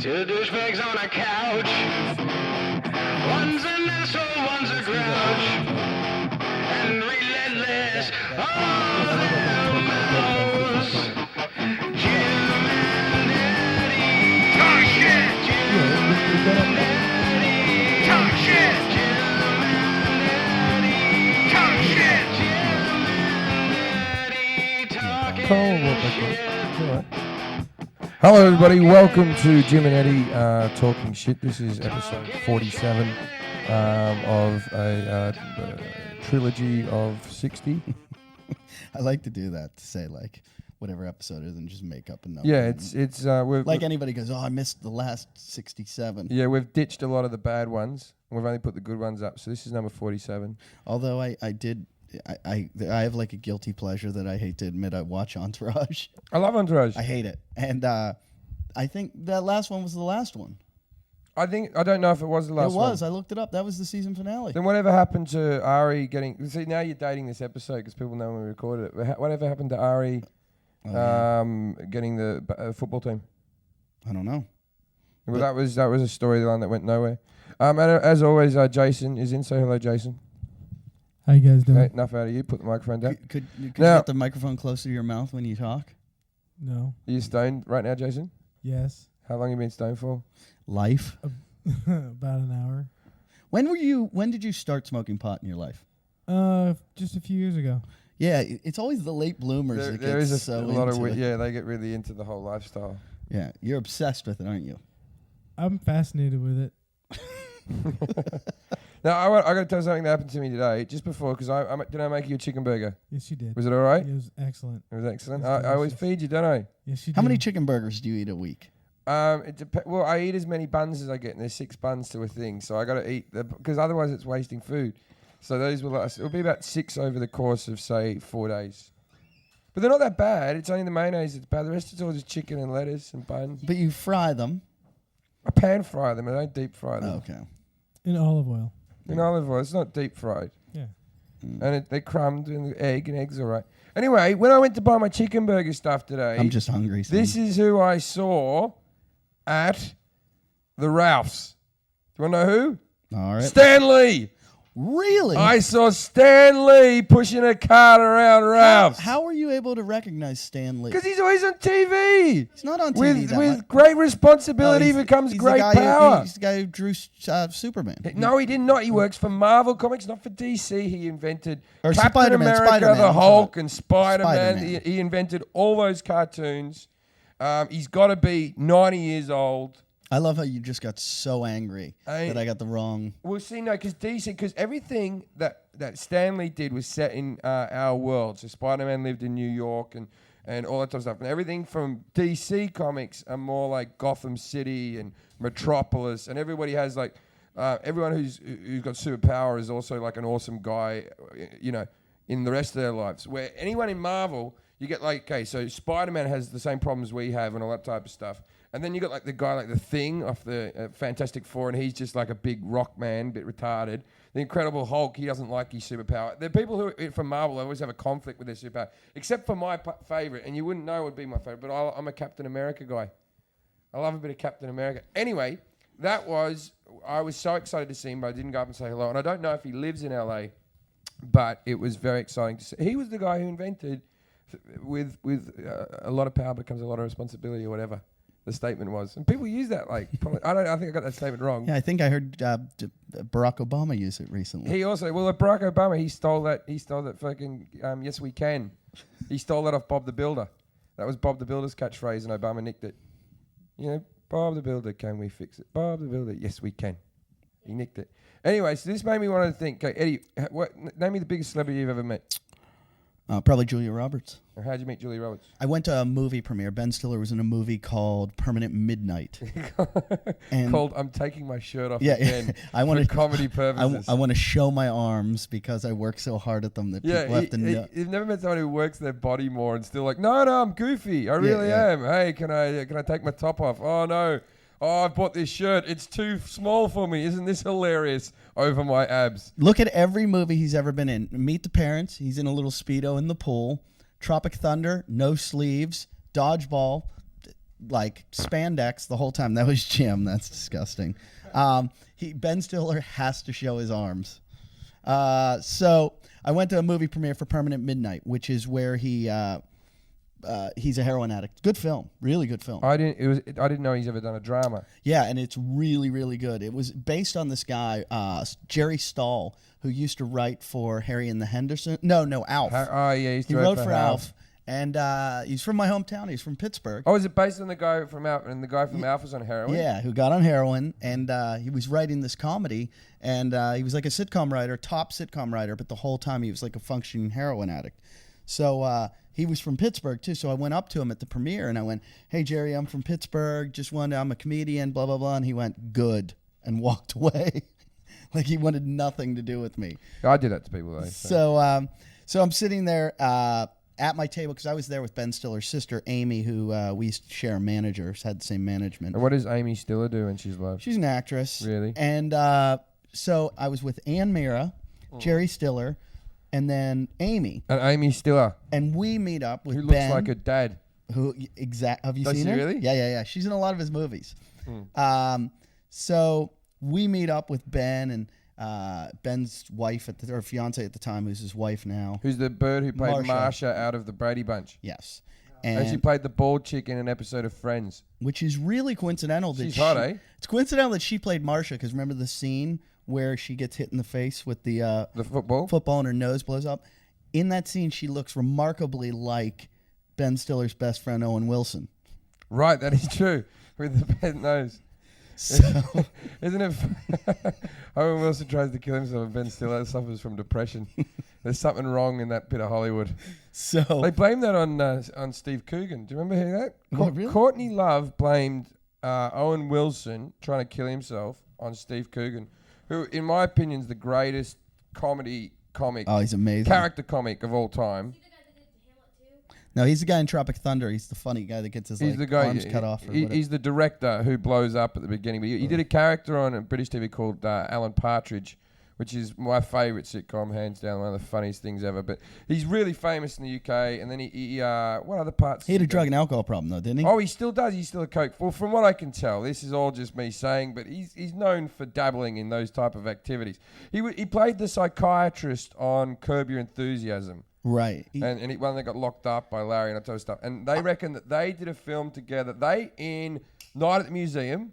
Two douchebags on a couch. One's an asshole, one's a grouch. And relentless, all their mouths. Jim and Eddie. Talk shit! Jim and Eddie. Talk shit! Jim and Eddie. Talk shit! Jim and Eddie. Talking shit. Hello, everybody. Welcome to Jim and Eddie Talking Shit. This is episode 47 of a trilogy of 60. I like to do that, to say like whatever episode is and just make up a number. Yeah, it's like anybody goes, oh, I missed the last 67. Yeah, we've ditched a lot of the bad ones. We've only put the good ones up. So this is number 47. Although I have like a guilty pleasure that I hate to admit. I watch Entourage. I love Entourage. I hate it. And I think that last one was the last one. I don't know if it was the last one. It was. I looked it up. That was the season finale. Then whatever happened to Ari getting... See, now you're dating this episode because people know when we recorded it. Whatever happened to Ari getting the football team? I don't know. Well, that was a storyline that went nowhere. And as always, Jason is in. Say hello, Jason. How you guys doing? Okay, enough out of you. Put the microphone down. Could you get the microphone closer to your mouth when you talk? No. Are you stoned right now, Jason? Yes. How long have you been stoned for? Life. About an hour. When did you start smoking pot in your life? Just a few years ago. Yeah, it's always the late bloomers that there get is so a lot into of it. yeah, they get really into the whole lifestyle. Yeah, you're obsessed with it, aren't you? I'm fascinated with it. Now, I got to tell you something that happened to me today, just before, because did I make you a chicken burger? Yes, you did. Was it all right? It was excellent. It was excellent. It was I always delicious. feed you, don't I? Yes, you did. How many chicken burgers do you eat a week? Well, I eat as many buns as I get, and there's 6 buns to a thing, so I got to eat because otherwise it's wasting food. So those it'll be about 6 over the course of say 4 days. But they're not that bad. It's only the mayonnaise that's bad. The rest is all just chicken and lettuce and buns. But you fry them. I pan fry them. I don't deep fry them. Oh, okay. In olive oil. In olive oil. It's not deep fried. Yeah. And they're crumbed and the egg's all right. Anyway, when I went to buy my chicken burger stuff today, I'm just hungry. This is who I saw at the Ralph's. Do you want to know who? All right. Stan Lee. Really? I saw Stan Lee pushing a cart around Ralph's. How were you able to recognize Stan Lee? Because he's always on TV. He's not on TV With great responsibility becomes great power. He's the guy who drew Superman. No, he did not. He works for Marvel Comics, not for DC. He invented Or Captain Spider-Man, America, Spider-Man, the I'm Hulk, sorry. and Spider-Man. Spider-Man. He invented all those cartoons. He's got to be 90 years old. I love how you just got so angry that I got the wrong. Well, see, no, because everything that Stan Lee did was set in our world. So Spider-Man lived in New York and all that sort of stuff. And everything from DC Comics are more like Gotham City and Metropolis. And everybody has like, everyone who's got superpower is also like an awesome guy, in the rest of their lives. Where anyone in Marvel, you get like, okay, so Spider-Man has the same problems we have and all that type of stuff. And then you got like the guy like the Thing off the Fantastic Four, and he's just like a big rock man, a bit retarded. The Incredible Hulk, he doesn't like his superpower. The people who from Marvel always have a conflict with their superpower, except for my favorite, and you wouldn't know it would be my favorite, but I'm a Captain America guy. I love a bit of Captain America. Anyway, I was so excited to see him, but I didn't go up and say hello. And I don't know if he lives in LA, but it was very exciting to see. He was the guy who invented with a lot of power becomes a lot of responsibility or whatever. The statement was, and people use that like. Probably, I think I got that statement wrong. Yeah, I think I heard Barack Obama use it recently. He also, Barack Obama, he stole that fucking yes we can. He stole that off Bob the Builder. That was Bob the Builder's catchphrase, and Obama nicked it. Bob the Builder, can we fix it? Bob the Builder, yes we can. He nicked it. Anyway, so this made me want to think. Okay, Eddie, name me the biggest celebrity you've ever met. Probably Julia Roberts. Or how'd you meet Julia Roberts? I went to a movie premiere. Ben Stiller was in a movie called Permanent Midnight. Called I'm Taking My Shirt Off Yeah, Again I want for comedy purposes. I want to show my arms because I work so hard at them that people have to know. You've never met someone who works their body more and still like, no, I'm goofy. I really am. Hey, can I take my top off? Oh, no. Oh, I bought this shirt. It's too small for me. Isn't this hilarious? Over my abs. Look at every movie he's ever been in. Meet the Parents. He's in a little Speedo in the pool. Tropic Thunder. No sleeves. Dodgeball. like spandex the whole time. That was Jim. That's disgusting. Ben Stiller has to show his arms. So I went to a movie premiere for Permanent Midnight, which is where he's a heroin addict. Good film, really good film. I didn't know he's ever done a drama. Yeah, and it's really, really good. It was based on this guy, Jerry Stahl, who used to write for Harry and the Henderson. No, Alf. Oh yeah, He wrote for Alf. And he's from my hometown. He's from Pittsburgh. Oh, is it based on the guy from Alf? And the guy from Alf was on heroin? Yeah, who got on heroin. And he was writing this comedy. And he was like a sitcom writer, top sitcom writer. But the whole time he was like a functioning heroin addict. So he was from Pittsburgh, too. So I went up to him at the premiere. And I went, hey, Jerry, I'm from Pittsburgh. I'm a comedian, blah, blah, blah. And he went, good. And walked away. Like he wanted nothing to do with me. I do that to people, though. So I'm sitting there at my table, because I was there with Ben Stiller's sister, Amy, who we used to share a manager, had the same management. And what does Amy Stiller do when she's live? She's an actress. Really? And so I was with Ann Mira, Jerry Stiller, and then Amy. And Amy Stiller. And we meet up with Who Ben. looks like her dad. Have you Does seen she her? really? Yeah. She's in a lot of his movies. So we meet up with Ben and Ben's wife or fiance at the time, who's his wife now. Who's the bird who played Marsha. Marsha out of the Brady Bunch? Yes. And she played the bald chick in an episode of Friends. Which is really coincidental. She's hot, eh? It's coincidental that she played Marsha, because remember the scene where she gets hit in the face with the football and her nose blows up? In that scene, she looks remarkably like Ben Stiller's best friend, Owen Wilson. Right, that is true. With the bent nose. So, Isn't it? Owen Wilson tries to kill himself, and Ben Stiller suffers from depression. There's something wrong in that bit of Hollywood. so They blamed that on Steve Coogan. Do you remember hearing that? What, really? Courtney Love blamed Owen Wilson trying to kill himself on Steve Coogan, who, in my opinion, is the greatest comic, oh, he's amazing. character comic of all time. No, he's the guy in Tropic Thunder. He's the funny guy that gets his arms cut off. He's the director who blows up at the beginning. But he did a character on a British TV called Alan Partridge, which is my favourite sitcom, hands down, one of the funniest things ever. But he's really famous in the UK. And then he what other parts? He had a drug and alcohol problem, though, didn't he? Oh, he still does. He's still a coke. Well, from what I can tell, this is all just me saying, but he's known for dabbling in those type of activities. He played the psychiatrist on Curb Your Enthusiasm. Right. And when they got locked up by Larry and that type of stuff. And they reckon that they did a film together. They, in Night at the Museum,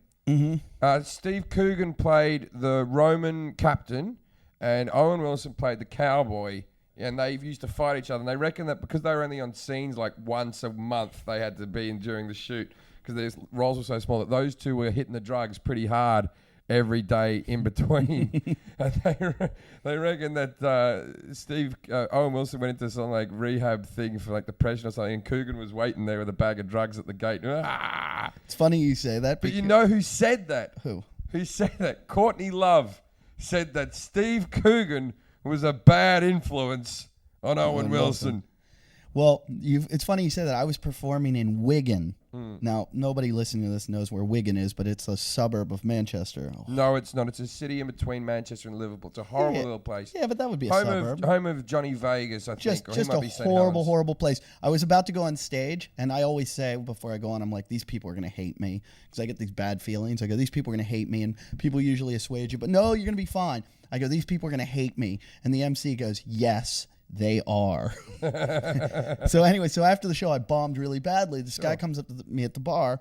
Steve Coogan played the Roman captain and Owen Wilson played the cowboy. And they used to fight each other. And they reckon that because they were only on scenes like once a month, they had to be in during the shoot because their roles were so small that those two were hitting the drugs pretty hard every day in between. And they reckon that Owen Wilson went into some like rehab thing for like depression or something, and Coogan was waiting there with a bag of drugs at the gate. Ah! It's funny you say that. But you know who said that? Who? Who said that? Courtney Love said that Steve Coogan was a bad influence on Owen Wilson. Well, it's funny you say that. I was performing in Wigan. Now, nobody listening to this knows where Wigan is, but it's a suburb of Manchester. Oh. No, it's not. It's a city in between Manchester and Liverpool. It's a horrible little place. Yeah, but that would be a suburb. Home of Johnny Vegas, I think. Just a horrible place. I was about to go on stage, and I always say before I go on, I'm like, these people are going to hate me because I get these bad feelings. I go, these people are going to hate me, and people usually assuage you, but no, you're going to be fine. I go, these people are going to hate me. And the MC goes, yes, they are. So anyway, so after the show, I bombed really badly. This guy comes up to me at the bar,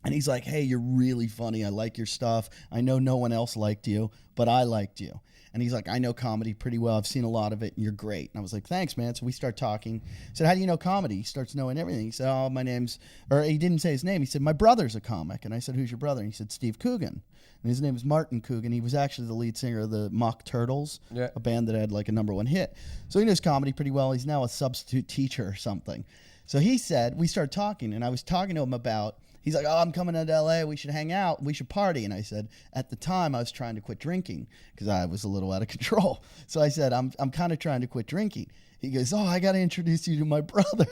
and he's like, hey, you're really funny. I like your stuff. I know no one else liked you, but I liked you. And he's like, I know comedy pretty well. I've seen a lot of it, and you're great. And I was like, thanks, man. So we start talking. I said, how do you know comedy? He starts knowing everything. He said, oh, he didn't say his name. He said, my brother's a comic. And I said, who's your brother? And he said, Steve Coogan. And his name is Martin Coogan. He was actually the lead singer of the Mock Turtles, a band that had like a #1 hit. So he knows comedy pretty well. He's now a substitute teacher or something. So he said, we started talking, and I was talking to him about, he's like, oh, I'm coming to LA. We should hang out. We should party. And I said, at the time, I was trying to quit drinking because I was a little out of control. So I said, I'm kind of trying to quit drinking. He goes, oh, I got to introduce you to my brother.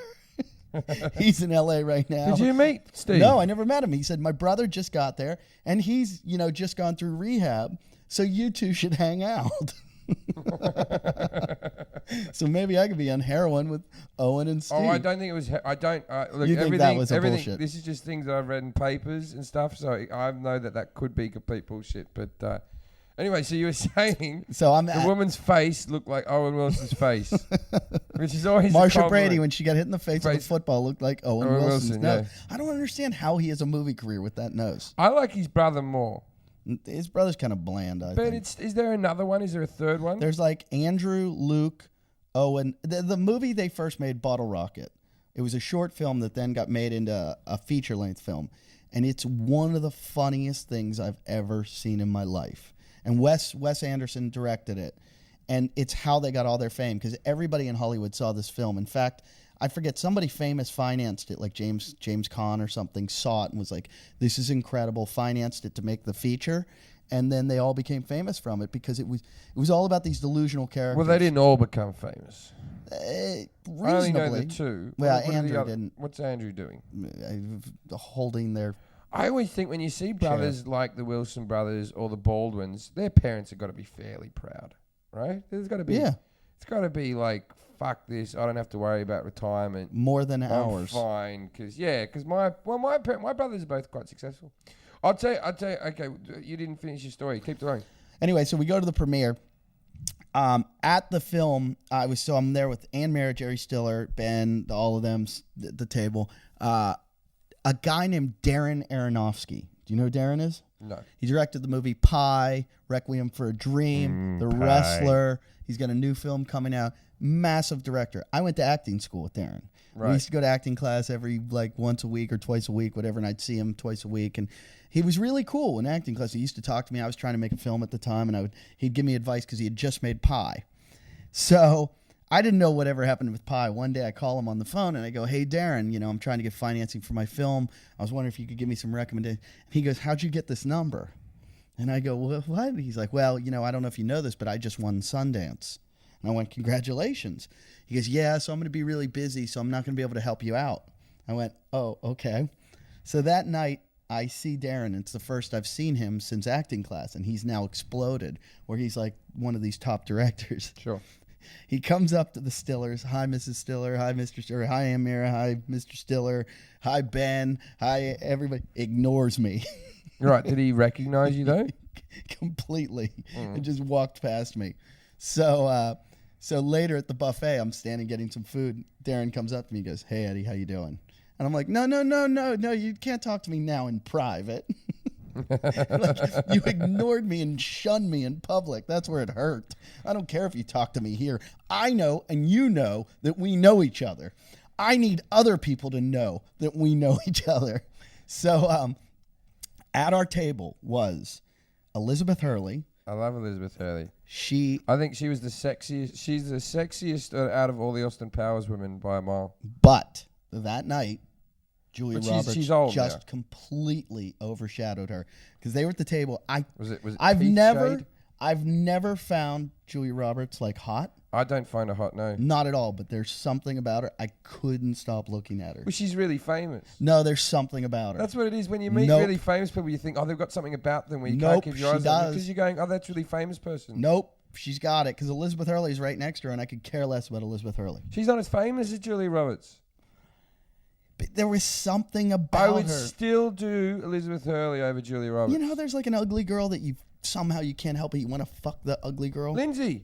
He's in LA right now. Did you meet Steve? No, I never met him. He said, my brother just got there, and he's, just gone through rehab, so you two should hang out. So maybe I could be on heroin with Owen and Steve. Oh, I don't think it was. I don't. Look, You think everything. that was a everything. bullshit? This is just things that I've read in papers and stuff. So I know that could be complete bullshit. But anyway, so you were saying So I'm the woman's face looked like Owen Wilson's face, which is always a Marsha compliment. Brady, when she got hit in the face with a football, looked like Owen Wilson's Wilson, nose. yeah. I don't understand how he has a movie career with that nose. I like his brother more. His brother's kind of bland, I But think. is there another one? Is there a third one? There's like Andrew, Luke, Owen. The movie they first made, Bottle Rocket, it was a short film that then got made into a feature-length film. And it's one of the funniest things I've ever seen in my life. And Wes Anderson directed it. And it's how they got all their fame, because everybody in Hollywood saw this film. In fact, I forget, somebody famous financed it, like James Caan or something, saw it and was like, this is incredible, financed it to make the feature. And then they all became famous from it because it was all about these delusional characters. Well, they didn't all become famous. Reasonably. I only know the two. Well, What are the Andrew other- didn't. What's Andrew doing? Holding their... I always think when you see brothers like the Wilson brothers or the Baldwins, their parents have got to be fairly proud, right? There's got to be. Yeah. It's got to be like, fuck this. I don't have to worry about retirement. More than I'm ours. fine, because my brothers are both quite successful. I'll tell you. Okay, you didn't finish your story. Keep going. Anyway, so we go to the premiere. At the film, I'm there with Ann Mara, Jerry Stiller, Ben, all of them, the table. A guy named Darren Aronofsky. Do you know who Darren is? No. He directed the movie Pi, Requiem for a Dream, The Wrestler. He's got a new film coming out. Massive director. I went to acting school with Darren. Right. We used to go to acting class every once a week or twice a week, whatever, and I'd see him twice a week. And he was really cool in acting class. He used to talk to me. I was trying to make a film at the time, and he'd give me advice because he had just made Pi. So I didn't know whatever happened with Pi. One day I call him on the phone and I go, hey, Darren, I'm trying to get financing for my film. I was wondering if you could give me some recommendations. He goes, how'd you get this number? And I go, well, what? He's like, well, I don't know if you know this, but I just won Sundance. And I went, congratulations. He goes, yeah, so I'm going to be really busy, so I'm not going to be able to help you out. I went, oh, okay. So that night, I see Darren. It's the first I've seen him since acting class, and he's now exploded, where he's like one of these top directors. Sure. He comes up to the Stillers. Hi, Mrs. Stiller. Hi, Mr. Stiller. Hi, Amira. Hi, Mr. Stiller. Hi, Ben. Hi, everybody. Ignores me. Right. Did he recognize you, though? Completely. And just walked past me. So later at the buffet, I'm standing getting some food. Darren comes up to me and goes, hey, Eddie, how you doing? And I'm like, no, you can't talk to me now in private. Like, you ignored me and shunned me in public. That's where it hurt. I don't care if you talk to me here. I know and you know that we know each other. I need other people to know that we know each other. So at our table was Elizabeth Hurley. I love Elizabeth Hurley. I think she was the sexiest. She's the sexiest out of all the Austin Powers women by a mile. But that night, Julia But Roberts she's old just now. completely overshadowed her because they were at the table. Was it I've Keith never Shade? I've never found Julia Roberts like hot. I don't find her hot, no. Not at all, but there's something about her. I couldn't stop looking at her. Well, she's really famous. No, there's something about her. That's what it is. When you meet Nope. really famous people, you think, oh, they've got something about them where you Nope, can't keep your she eyes on them. does. Because you're going, oh, that's a really famous person. Nope, she's got it because Elizabeth Hurley's right next to her, and I could care less about Elizabeth Hurley. She's not as famous as Julia Roberts. But there was something about I would her. still do Elizabeth Hurley over Julia Roberts. There's like an ugly girl that you somehow you can't help it. You want to fuck the ugly girl. Lindsay.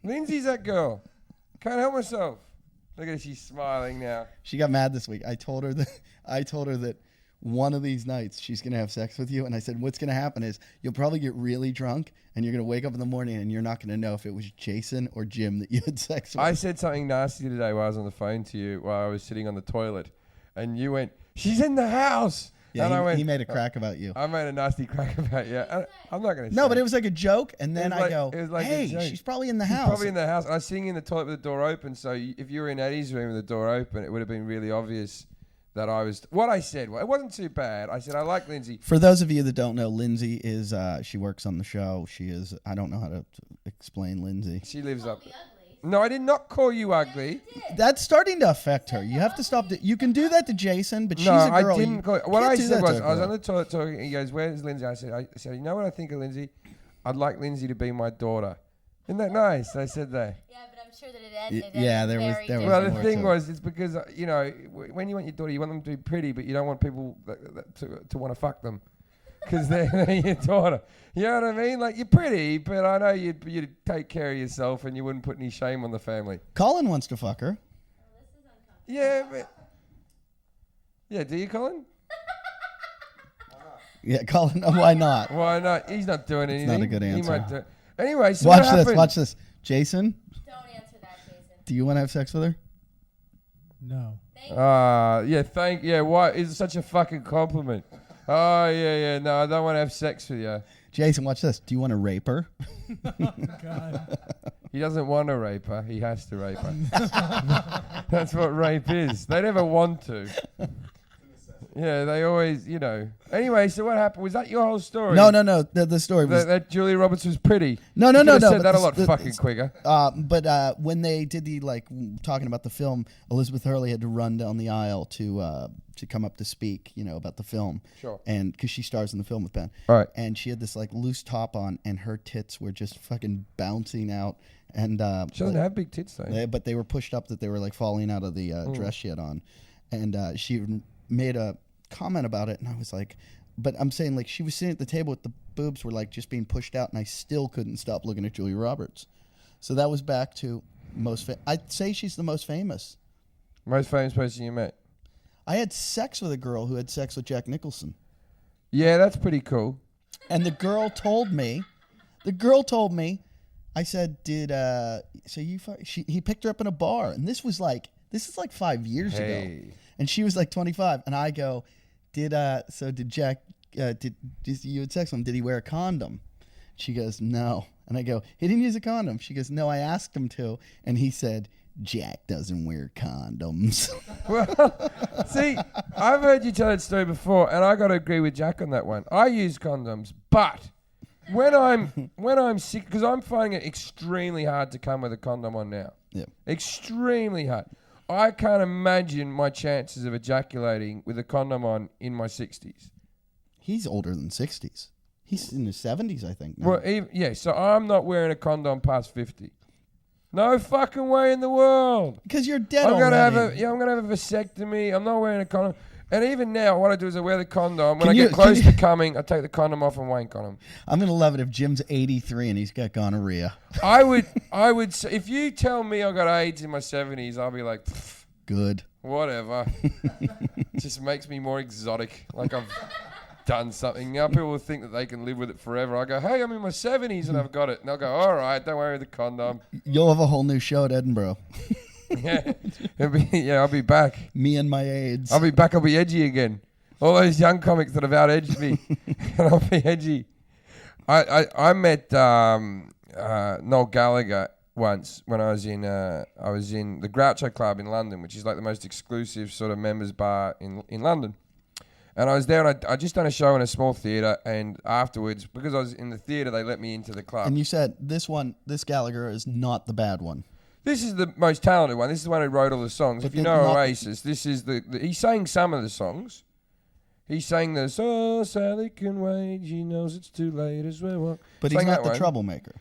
Lindsay's that girl. Can't help myself. Look at her, she's smiling now. She got mad this week. I told her that one of these nights she's gonna have sex with you, and I said, what's gonna happen is you'll probably get really drunk, and you're gonna wake up in the morning, and you're not gonna know if it was Jason or Jim that you had sex with. I said something nasty today while I was on the phone to you while I was sitting on the toilet, and you went, she's in the house. Yeah, and I went, he made a crack about you. I made a nasty crack about you. I'm not going to say. No, but it was like a joke, and then It was I like- it was like a hey, joke. she's probably in the She's house. probably in the house. I was sitting in the toilet with the door open, so if you were in Eddie's room with the door open, it would have been really obvious that I was... What I said, it wasn't too bad. I said, I like Lindsay. For those of you that don't know, Lindsay is, she works on the show. She is, I don't know how to explain Lindsay. She lives up there. No, I did not call you ugly. That's starting to affect her. You have to stop. You can do that to Jason, but she's No, a girl. I didn't You call. What can't I do said that was, to a I was girl. on the toilet talking. He goes, "Where's Lindsay?" I said, you know what I think of Lindsay? I'd like Lindsay to be my daughter. Isn't that nice? They said that. Yeah, but I'm sure that it ended. yeah, there was- very there was Well, differently. the thing to it. was, it's because, when you want your daughter, you want them to be pretty, but you don't want people to want to fuck them. Because they're your daughter. You know what I mean? Like, you're pretty, but I know you'd take care of yourself and you wouldn't put any shame on the family. Colin wants to fuck her. Yeah, but... Yeah, do you, Colin? Yeah, Colin. Why not? Why not? He's not doing anything. not a good He answer. might do... Anyway, so Watch what this. happened? Watch this. Jason, Don't answer that, Jason. do you want to have sex with her? No. Thank you. Why is it such a fucking compliment? Oh, yeah, no, I don't want to have sex with you. Jason, watch this. Do you want to rape her? God. He doesn't want to rape her. He has to rape her. That's what rape is. They never want to. Yeah, they always, Anyway, so what happened? Was that your whole story? No. The story was That Julia Roberts was pretty. no. You could've said but that a the- lot the- fucking quicker. But when they did the talking about the film, Elizabeth Hurley had to run down the aisle to come up to speak, about the film. Sure. And because she stars in the film with Ben. All right. And she had this loose top on, and her tits were just fucking bouncing out. And She doesn't have big tits, though. but they were pushed up that they were falling out of the dress she had on. And she made a comment about it, and I was like, but I'm saying she was sitting at the table with the boobs were just being pushed out, and I still couldn't stop looking at Julia Roberts. So that was back to I'd say she's the most famous. Most famous person you met. I had sex with a girl who had sex with Jack Nicholson. Yeah, that's pretty cool. And the girl told me, I said, he picked her up in a bar, and this is 5 years ago. Hey. And she was 25, and I go, did Jack, did you had sex with him? Did he wear a condom? She goes, no. And I go, he didn't use a condom. She goes, no, I asked him to. And he said, Jack doesn't wear condoms. Well, see, I've heard you tell that story before, and I got to agree with Jack on that one. I use condoms, but when I'm sick, because I'm finding it extremely hard to come with a condom on now. Yeah. Extremely hard. I can't imagine my chances of ejaculating with a condom on in my 60s. He's older than 60s. He's in his 70s, I think. now. Well, so I'm not wearing a condom past 50. No fucking way in the world. Because you're dead I'm gonna already. I'm gonna have a vasectomy. I'm not wearing a condom. And even now, what I do is I wear the condom. When Can I you- get close can you- to coming, I take the condom off and wank on him. I'm going to love it if Jim's 83 and he's got gonorrhea. I would say, if you tell me I got AIDS in my 70s, I'll be like, "Pff, Good. whatever. It just makes me more exotic. Like I've done something. Now people will think that they can live with it forever. I go, hey, I'm in my 70s and I've got it. And they'll go, all right, don't worry with the condom. You'll have a whole new show at Edinburgh. Yeah, I'll be back. Me and my AIDS. I'll be edgy again. All those young comics that have out-edged me, and I'll be edgy. I met Noel Gallagher once when I was in the Groucho Club in London, which is like the most exclusive sort of members bar in London. And I was there, and I just done a show in a small theatre, and afterwards, because I was in the theatre, they let me into the club. And you said this Gallagher is not the bad one. This is the most talented one. This is the one who wrote all the songs. But If you they're know not- Oasis, this is he sang some of the songs. He sang the "So Sally can wait, she knows it's too late as well." But he's Sang not that the one. troublemaker.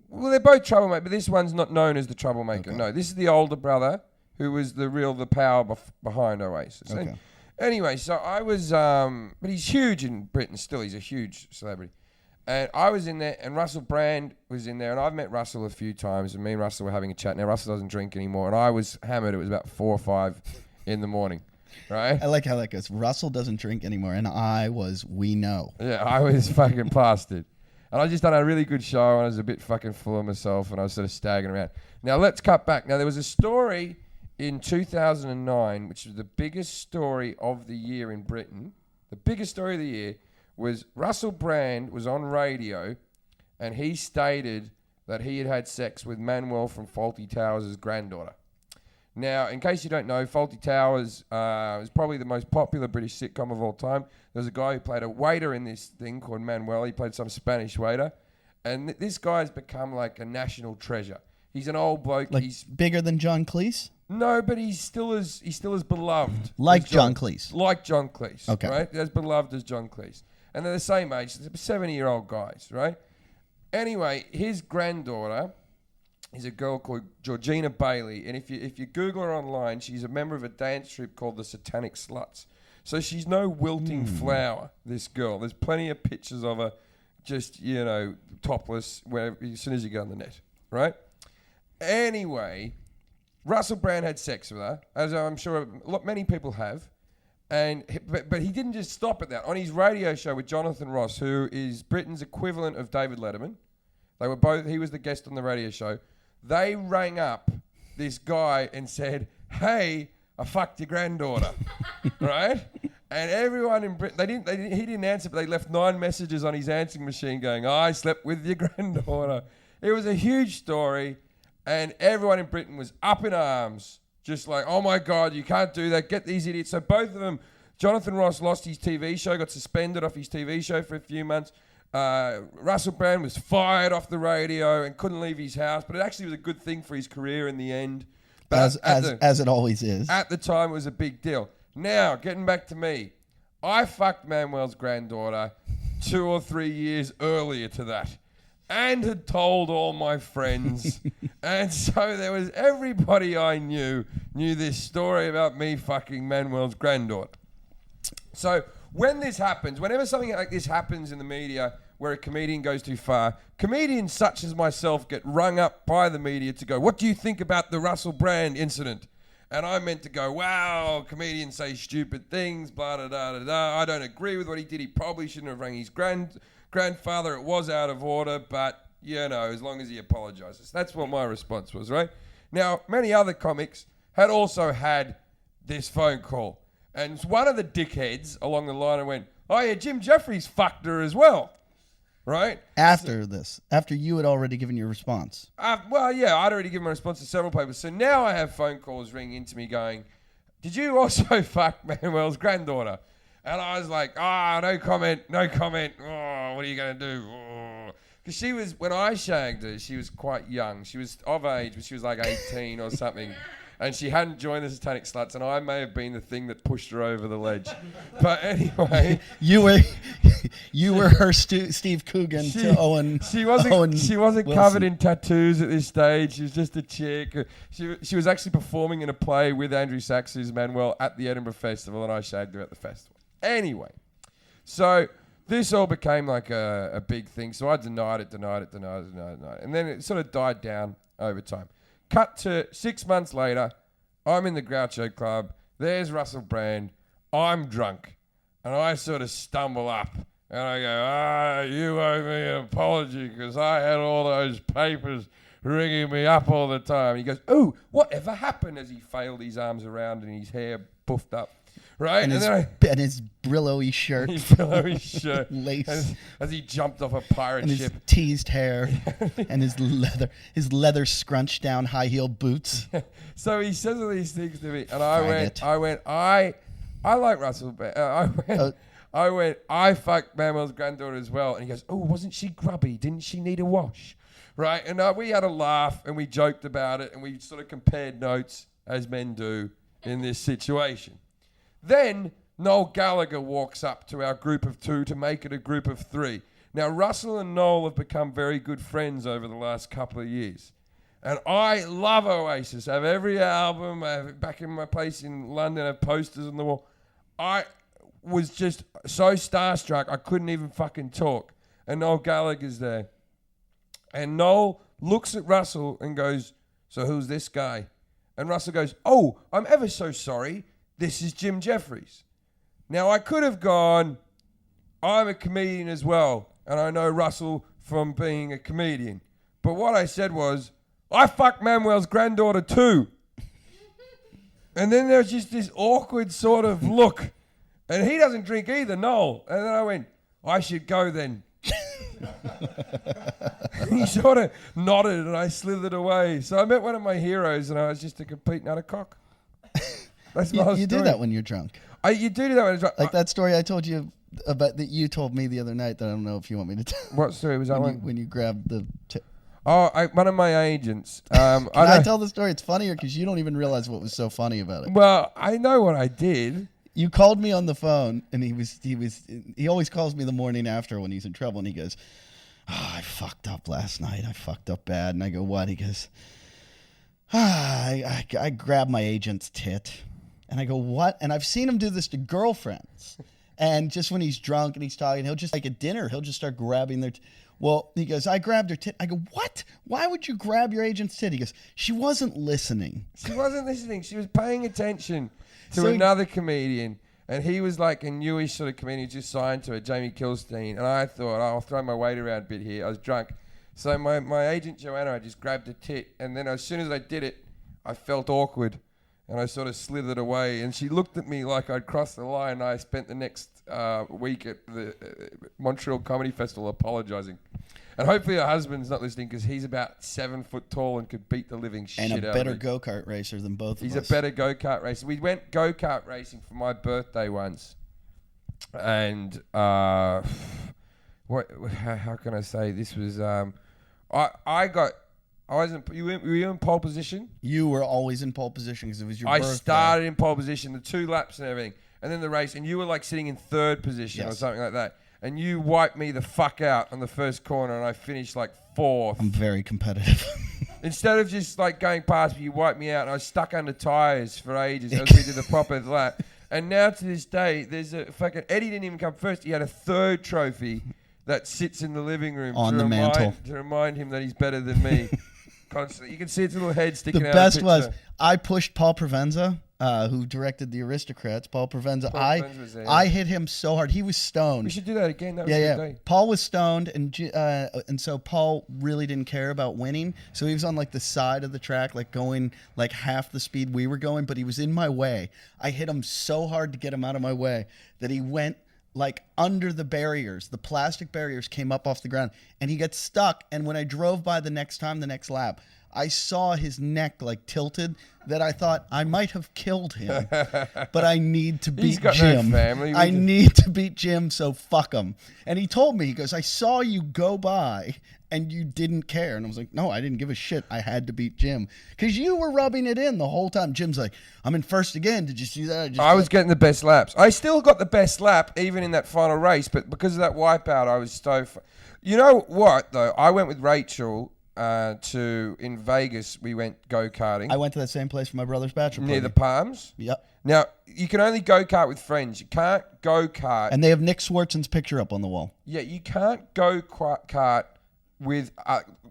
Well, they're both troublemaker, but this one's not known as the troublemaker. Okay. No, this is the older brother who was the power behind Oasis. Okay. And anyway, so I was, but he's huge in Britain still. He's a huge celebrity. And I was in there, and Russell Brand was in there, and I've met Russell a few times, and me and Russell were having a chat. Now, Russell doesn't drink anymore, and I was hammered. It was about 4 or 5 in the morning, right? I like how that goes. Russell doesn't drink anymore, and we know. Yeah, I was fucking plastered. And I just done a really good show, and I was a bit fucking full of myself, and I was sort of staggering around. Now, let's cut back. Now, there was a story in 2009, which was the biggest story of the year in Britain. The biggest story of the year was Russell Brand was on radio, and he stated that he had had sex with Manuel from Fawlty Towers' granddaughter. Now, in case you don't know, Fawlty Towers is probably the most popular British sitcom of all time. There's a guy who played a waiter in this thing called Manuel. He played some Spanish waiter. And this guy's become like a national treasure. He's an old bloke. Like He's bigger than John Cleese? no, but he's still as beloved. Like as John Cleese. Like John Cleese. Okay. Right? As beloved as John Cleese. And they're the same age. They're 70-year-old guys, right? Anyway, his granddaughter is a girl called Georgina Bailey, and if you Google her online, she's a member of a dance troupe called the Satanic Sluts. So she's no wilting flower, this girl. There's plenty of pictures of her just, topless as soon as you get on the net, right? Anyway, Russell Brand had sex with her, as I'm sure many people have. But he didn't just stop at that. On his radio show with Jonathan Ross, who is Britain's equivalent of David Letterman, he was the guest on the radio show. They rang up this guy and said, "Hey, I fucked your granddaughter," right? And everyone in Britain, he didn't answer, but they left 9 messages on his answering machine going, "I slept with your granddaughter." It was a huge story, and everyone in Britain was up in arms, just like, "Oh my God, you can't do that. Get these idiots." So both of them, Jonathan Ross lost his TV show, got suspended off his TV show for a few months. Russell Brand was fired off the radio and couldn't leave his house, but it actually was a good thing for his career in the end. But as it always is. At the time, it was a big deal. Now, getting back to me, I fucked Manuel's granddaughter 2 or 3 years earlier to that, and had told all my friends. And so there was everybody I knew this story about me fucking Manuel's granddaughter. So when this happens, whenever something like this happens in the media where a comedian goes too far, comedians such as myself get rung up by the media to go, "What do you think about the Russell Brand incident?" And I meant to go, "Wow, comedians say stupid things, blah, da, da, da, da. I don't agree with what he did. He probably shouldn't have rang his grandfather. It was out of order, but, as long as he apologizes." That's what my response was, right? Now, many other comics had also had this phone call. And one of the dickheads along the line went, "Oh, yeah, Jim Jeffries fucked her as well." Right? After you had already given your response. I'd already given my response to several people. So now I have phone calls ringing into me going, "Did you also fuck Manuel's granddaughter?" And I was like, no comment. Oh, what are you going to do? Because she was, when I shagged her, she was quite young. She was of age, but she was like 18 or something. And she hadn't joined the Satanic Sluts, and I may have been the thing that pushed her over the ledge. But anyway, you were her Steve Coogan to Owen. She wasn't Wilson. covered in tattoos at this stage. She was just a chick. She was actually performing in a play with Andrew Sachs, who's Manuel, at the Edinburgh Festival, and I shagged her at the festival. Anyway, so this all became like a big thing. So I denied it. And then it sort of died down over time. Cut to 6 months later, I'm in the Groucho Club. There's Russell Brand. I'm drunk. And I sort of stumble up. And I go, you owe me an apology because I had all those papers ringing me up all the time. He goes, "Ooh, whatever happened?" as he failed his arms around and his hair buffed up. Right? And his Brillo-y shirt. Lace. As he jumped off a pirate and ship. His teased hair. And his leather scrunched down high heel boots. So he says all these things to me. And I like Russell. I fucked Manuel's granddaughter as well. And he goes, "Oh, wasn't she grubby? Didn't she need a wash?" Right? And we had a laugh and we joked about it and we sort of compared notes, as men do in this situation. Then Noel Gallagher walks up to our group of 2 to make it a group of 3. Now, Russell and Noel have become very good friends over the last couple of years. And I love Oasis. I have every album. I have it back in my place in London. I have posters on the wall. I was just so starstruck, I couldn't even fucking talk. And Noel Gallagher's there. And Noel looks at Russell and goes, "So who's this guy?" And Russell goes, "Oh, I'm ever so sorry. This is Jim Jeffries." Now, I could have gone, "I'm a comedian as well, and I know Russell from being a comedian." But what I said was, "I fucked Manuel's granddaughter too." And then there was just this awkward sort of look. And he doesn't drink either, Noel. And then I went, "I should go then." He sort of nodded and I slithered away. So I met one of my heroes and I was just a complete nutter cock. That's my whole You do story. that when you're drunk. You do that when you're drunk. Like that story I told you about that you told me the other night that I don't know if you want me to tell. What story was that one? When you grabbed the... One of my agents. Can I tell the story? It's funnier because you don't even realize what was so funny about it. Well, I know what I did. You called me on the phone, and he always calls me the morning after when he's in trouble, and he goes, I fucked up last night. I fucked up bad. And I go, what? He goes, I grabbed my agent's tit. And I go, what? And I've seen him do this to girlfriends. And just when he's drunk and he's talking, he'll just, like at dinner, he'll just start grabbing their well, he goes, I grabbed her tit. I go, what? Why would you grab your agent's tit? He goes, she wasn't listening. She wasn't listening. She was paying attention to So another comedian. And he was like a newish sort of comedian who just signed to it, Jamie Kilstein. And I thought, I'll throw my weight around a bit here. I was drunk. So my agent, Joanna, I just grabbed a tit. And then as soon as I did it, I felt awkward. And I sort of slithered away. And she looked at me like I'd crossed the line. I spent the next week at the Montreal Comedy Festival apologising. And hopefully her husband's not listening because he's about 7 foot tall and could beat the living shit out of me. And a better go-kart racer than both of us. He's a better go-kart racer. We went go-kart racing for my birthday once. And how can I say? This was... were you in pole position? You were always in pole position because it was your I birthday. started in pole position, the 2 laps and everything. And then the race, and you were like sitting in 3rd position or Yes. something like that. And you wiped me the fuck out on the first corner, and I finished like 4th. I'm very competitive. Instead of just like going past me, you wiped me out, and I was stuck under tyres for ages as we did the proper lap. And now to this day, there's a fucking... Eddie didn't even come first. He had a 3rd trophy that sits in the living room On the mantle. to remind him that he's better than me. Constantly. You can see its little head The sticking out. best of the was picture. I pushed Paul Provenza, who directed The Aristocrats. Paul Provenza. Paul Provenza was there. I hit him so hard. He was stoned. We should do that again. That was a Yeah. good day. Paul was stoned, and so Paul really didn't care about winning. So he was on like the side of the track, like going like half the speed we were going, but he was in my way. I hit him so hard to get him out of my way that he went like under the barriers. The plastic barriers came up off the ground, and he got stuck. And when I drove by the next lap, I saw his neck like tilted that I thought I might have killed him, but I need to beat He's got no Jim. family. I need to beat Jim, so fuck him. And he told me, he goes, I saw you go by and you didn't care. And I was like, no, I didn't give a shit. I had to beat Jim because you were rubbing it in the whole time. Jim's like, I'm in first again. Did you see that? I was getting the best laps. I still got the best lap even in that final race, but because of that wipeout, I was so... You know what, though? I went with Rachel... in Vegas, we went go-karting. I went to that same place for my brother's bachelor party. Near the Palms. Yep. Now, you can only go-kart with friends. You can't go-kart. And they have Nick Swartzen's picture up on the wall. Yeah, you can't go-kart with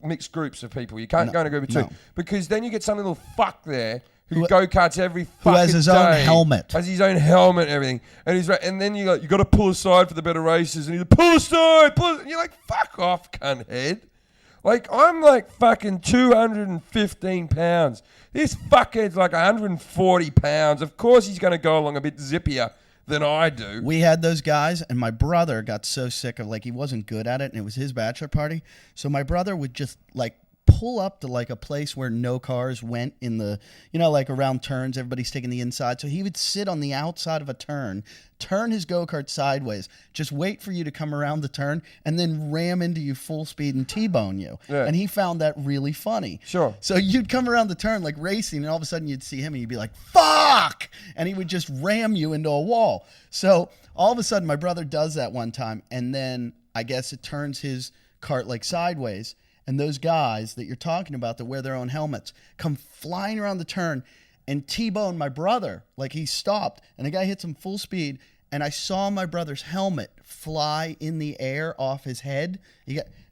mixed groups of people. You can't go in a group of two. no. Because then you get some little fuck there who Who- go-karts every fucking who has his own day. helmet. Has his own helmet and everything. And he's and then you got to pull aside for the better races. And he's like, pull aside, and you're like, fuck off, cunthead. Like, I'm like fucking 215 pounds. This fuckhead's like 140 pounds. Of course he's going to go along a bit zippier than I do. We had those guys, and my brother got so sick of, like, he wasn't good at it, and it was his bachelor party. So my brother would just, like, pull up to, like, a place where no cars went in the, you know, like, around turns. Everybody's taking the inside. So he would sit on the outside of a turn his go-kart sideways, just wait for you to come around the turn, and then ram into you full speed and T-bone you. Yeah. And he found that really funny. Sure. So you'd come around the turn, like, racing, and all of a sudden you'd see him, and you'd be like, fuck! And he would just ram you into a wall. So all of a sudden, my brother does that one time, and then I guess it turns his cart, like, sideways, and those guys that you're talking about that wear their own helmets come flying around the turn and T-bone my brother. Like, he stopped, and the guy hits him full speed, and I saw my brother's helmet fly in the air off his head.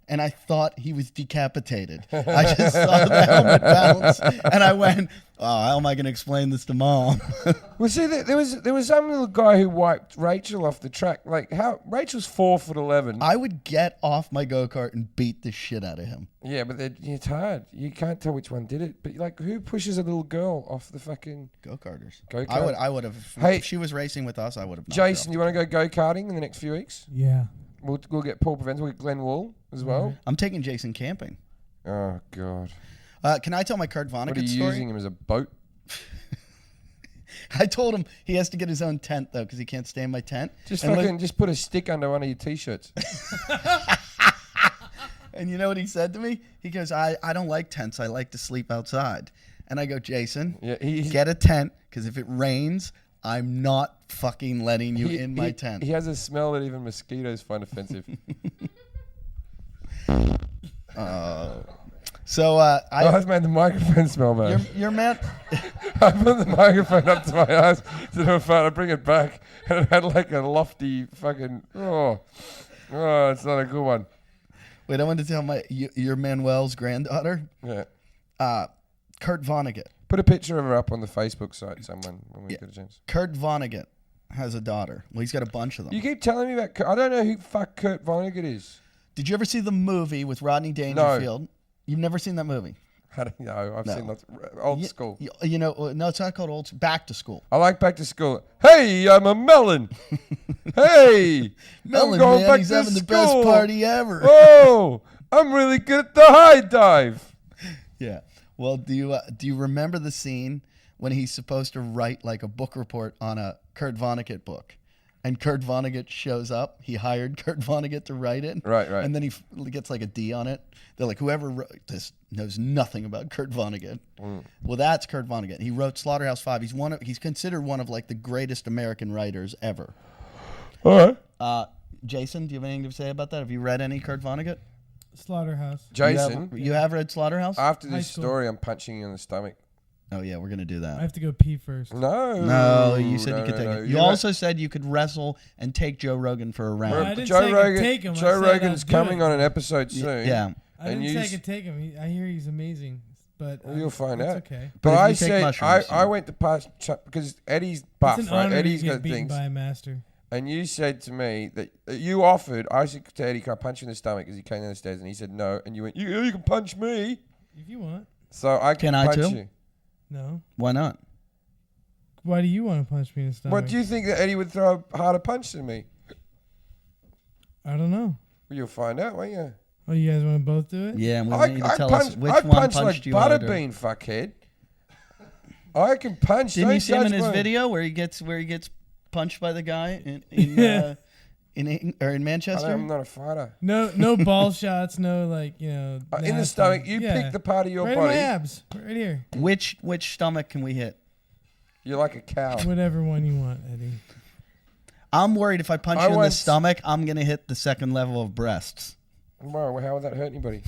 And I thought he was decapitated. I just saw the helmet bounce, and I went, oh, how am I going to explain this to Mom? Well, see, there was some little guy who wiped Rachel off the track. Like, how Rachel's 4'11". I would get off my go-kart and beat the shit out of him. Yeah, but it's hard. You can't tell which one did it. But, like, who pushes a little girl off the fucking... Go-karters. Go-kart. I would have. Hey, if she was racing with us, I would have. Jason, you want to go go-karting in the next few weeks? Yeah. We'll get Paul Provenza, we'll get Glenn Wool as well. I'm taking Jason camping. Oh, God. Can I tell my Kurt What are Vonnegut you story? using him as a boat? I told him he has to get his own tent, though, because he can't stay in my tent. Just And fucking just put a stick under one of your T-shirts. And you know what he said to me? He goes, I don't like tents. I like to sleep outside. And I go, Jason, Yeah, get a tent, because if it rains, I'm not fucking letting you in my tent. He has a smell that even mosquitoes find offensive. I made the microphone smell bad. your man. I put the microphone up to my eyes to do a fart. I bring it back, and it had like a lofty fucking. Oh, it's not a good one. Wait, I wanted to tell your Manuel's granddaughter, Yeah. Kurt Vonnegut. Put a picture of her up on the Facebook site, someone, when we get a chance. Kurt Vonnegut has a daughter. Well, he's got a bunch of them. You keep telling me about Kurt. I don't know who fuck Kurt Vonnegut is. Did you ever see the movie with Rodney Dangerfield? You've never seen that movie? I don't know. I've No. seen lots old school. You know, no, it's not called old. Back to School. I like Back to School. Hey, I'm a melon. Hey, Melon I'm going Man, back he's to having the school. best party ever. Oh, I'm really good at the high dive. Yeah. Well, do you remember the scene when he's supposed to write like a book report on a Kurt Vonnegut book? And Kurt Vonnegut shows up. He hired Kurt Vonnegut to write it. Right. And then he gets like a D on it. They're like, whoever wrote this knows nothing about Kurt Vonnegut. Well, that's Kurt Vonnegut. He wrote Slaughterhouse-Five. He's considered one of like the greatest American writers ever. All right. Jason, do you have anything to say about that? Have you read any Kurt Vonnegut? Slaughterhouse. Jason, You have read Slaughterhouse? after High this school. story, I'm punching you in the stomach. Oh, yeah, we're going to do I that. have to go pee first. No, you said No, you could take no. it. You also said you could wrestle and take Joe Rogan for a round. I didn't Joe say I could Rogan. take him. I Joe said Rogan's I'd do coming it. on an episode soon. Yeah. I and didn't say I you could take him. I hear he's amazing, but Well, you'll find it's out. Okay. But But if I you take said mushrooms, I went to pass because Eddie's buff, It's an right? honor Eddie's to get got beaten things, by a master. and you said to me that you offered. I said to Eddie, "Can I punch you in the stomach?" As he came down the stairs, and he said no, and you went, "You can punch me." If you want. So I can Can I punch too? you. No. Why not? Why do you want to punch me in the stomach? What do you think that Eddie would throw a harder punch than me? I don't know. Well, you'll find out, won't you? Oh, you guys want to both do it? Yeah, and we want you to I tell us punch, which I one punch punched like you harder. Butterbean, fuckhead. I can punch. Didn't don't you see him in judge his me. video where he gets punched by the guy in Yeah. in Manchester? I'm not a fighter. No ball shots. No like In the nasty- stomach, you Yeah. pick the part of your right in my body. abs, right here. Which stomach can we hit? You're like a cow. Whatever one you want, Eddie. I'm worried if I punch I you in the once- stomach, I'm gonna hit the second level of breasts. Wow, how would that hurt anybody?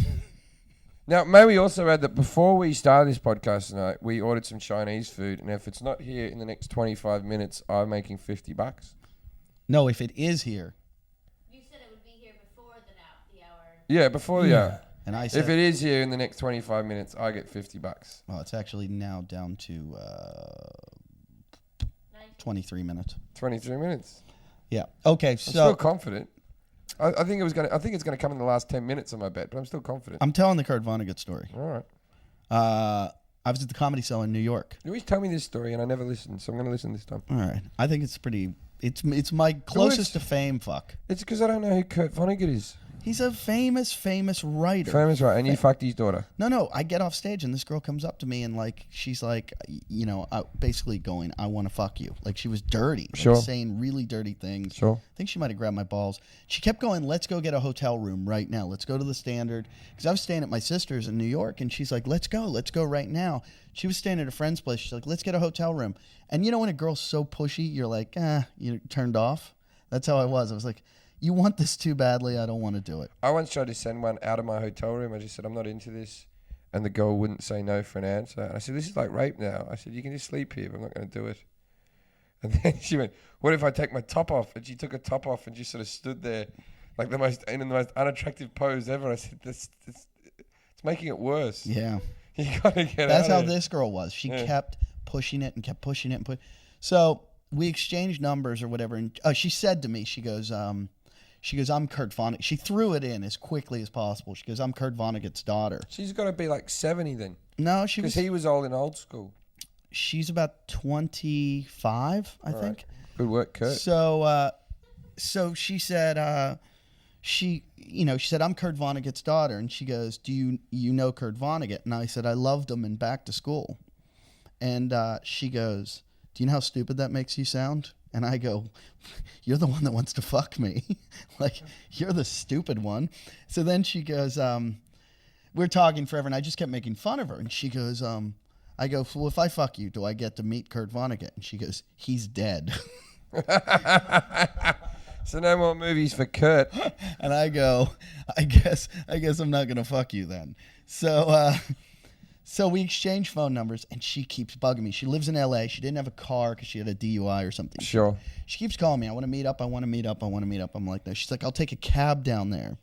Now, may we also add that before we started this podcast tonight, we ordered some Chinese food, and if it's not here in the next 25 minutes, I'm making $50. No, if it is here, You said it would be here before the hour. Yeah, before the hour. and I said, If it is here in the next 25 minutes, I get $50. well, it's actually now down to 23 minutes. 23 minutes. Yeah. Okay. I'm still So confident. I think it's gonna come in the last 10 minutes on my bet, but I'm still confident. I'm telling the Kurt Vonnegut story. All right. I was at the Comedy Cell in New York. You always tell me this story, and I never listen, so I'm gonna listen this time. All right. I think it's pretty. It's my closest to fame. Fuck. It's because I don't know who Kurt Vonnegut is. He's a famous writer. Famous, right? And you fucked his daughter. No. I get off stage and this girl comes up to me and like she's like, basically going, "I want to fuck you." Like she was dirty, like, Sure. saying really dirty things. Sure. I think she might have grabbed my balls. She kept going, "Let's go get a hotel room right now. Let's go to the Standard." Because I was staying at my sister's in New York, and she's like, let's go right now." She was staying at a friend's place. She's like, "Let's get a hotel room." And when a girl's so pushy, you're like, you're turned off. That's how I was. I was like, "You want this too badly. I don't want to do it." I once tried to send one out of my hotel room. I just said, "I'm not into this." And the girl wouldn't say no for an answer. And I said, "This is like rape now." I said, "You can just sleep here, but I'm not going to do it." And then she went, "What if I take my top off?" And she took her top off and just sort of stood there like in the most unattractive pose ever. I said, it's making it worse. Yeah. You got to get That's out how of it. this girl was. She Yeah. kept pushing it and kept pushing it and So we exchanged numbers or whatever. And she said to me, she goes, "I'm Kurt Vonnegut." She threw it in as quickly as possible. She goes, "I'm Kurt Vonnegut's daughter." She's got to be like 70 then. No, she Because was. he was old in old school. She's about 25, I think. Right. Good work, Kurt. So she said, she said, "I'm Kurt Vonnegut's daughter," and she goes, "Do you know Kurt Vonnegut?" And I said, "I loved him in Back to School." And she goes, "Do you know how stupid that makes you sound?" And I go, "You're the one that wants to fuck me. Like, you're the stupid one." So then she goes, we're talking forever, and I just kept making fun of her. And she goes, I go, "Well, if I fuck you, do I get to meet Kurt Vonnegut?" And she goes, "He's dead." So no more movies for Kurt. And I go, I guess I'm not gonna fuck you then. So so we exchange phone numbers, and she keeps bugging me. She lives in L.A. She didn't have a car because she had a DUI or something. Sure. She keeps calling me. I want to meet up. I want to meet up. I want to meet up. I'm like, no. She's like, I'll take a cab down there.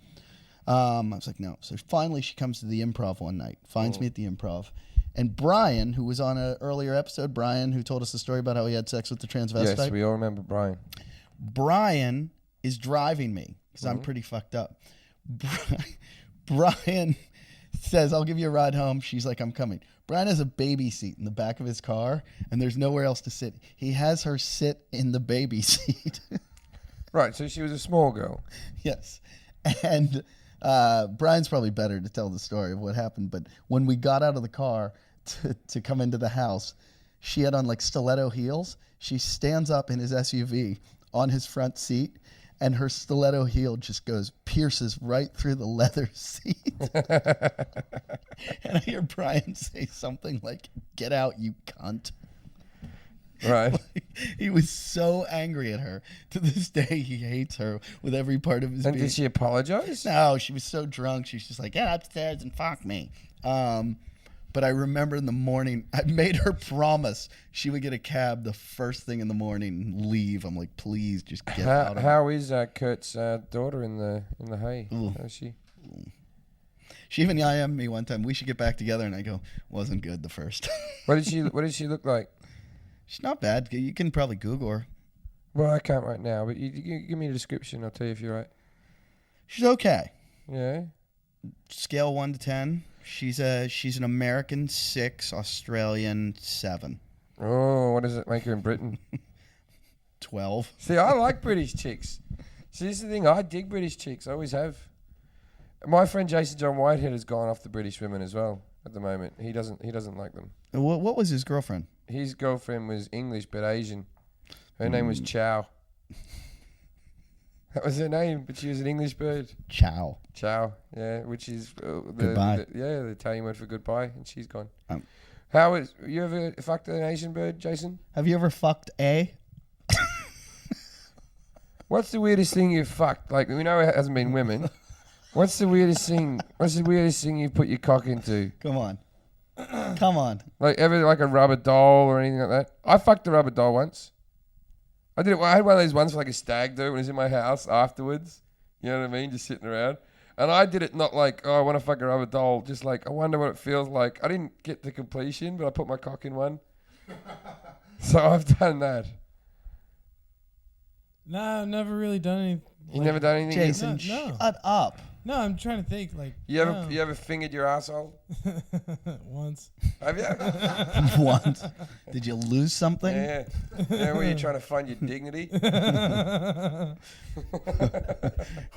I was like, no. So finally, she comes to the Improv one night. Finds me at the Improv. And Brian, who was on an earlier episode, Brian, who told us the story about how he had sex with the transvestite. Yes, we all remember Brian. Brian is driving me because I'm pretty fucked up. Brian says, I'll give you a ride home. She's like, I'm coming. Brian has a baby seat in the back of his car, and there's nowhere else to sit. He has her sit in the baby seat. Right, so she was a small girl. Yes. And Brian's probably better to tell the story of what happened, but when we got out of the car to come into the house, she had on like stiletto heels. She stands up in his SUV on his front seat, and her stiletto heel just pierces right through the leather seat. And I hear Brian say something like, "Get out, you cunt." Right. He was so angry at her. To this day, he hates her with every part of his And being. did she apologize? No, she was so drunk. She's just like, get upstairs and fuck me. But I remember in the morning, I made her promise she would get a cab the first thing in the morning and leave. I'm like, please just get out of How is Kurt's daughter in the hay? Ooh. How is she? She even IM'd me one time. We should get back together. And I go, wasn't good the first. What did she look like? She's not bad. You can probably Google her. Well, I can't right now, but you give me a description. I'll tell you if you're right. She's okay. Yeah. Scale 1 to 10. She's an American 6, Australian 7. Oh, what does it make her in Britain? 12. See, I like British chicks. See, this is the thing. I dig British chicks. I always have. My friend Jason John Whitehead has gone off the British women as well at the moment. He doesn't like them. What was his girlfriend? His girlfriend was English but Asian. Her name was Chow. That was her name, but she was an English bird. Chow. Chow, yeah, which is Goodbye. the Italian word for goodbye, and she's gone. Um, How is you ever fucked an Asian bird, Jason? Have you ever fucked a? What's the weirdest thing you've fucked? Like, we know it hasn't been women. What's the weirdest thing? What's the weirdest thing you put your cock into? Come on. Come on. Like ever like a rubber doll or anything like that? I fucked a rubber doll once. I did it. I had one of these ones for like a stag do when it was in my house afterwards. You know what I mean? Just sitting around. And I did it not like, oh, I want to fuck a rubber doll. Just like, I wonder what it feels like. I didn't get to completion, but I put my cock in one. So I've done that. Nah, I've never really done anything. You never done anything? Jason, No. shut up. No, I'm trying to think. Like You no. ever fingered your asshole? Once. Have you? Once. Did you lose something? Yeah. Yeah, were you trying to find your dignity?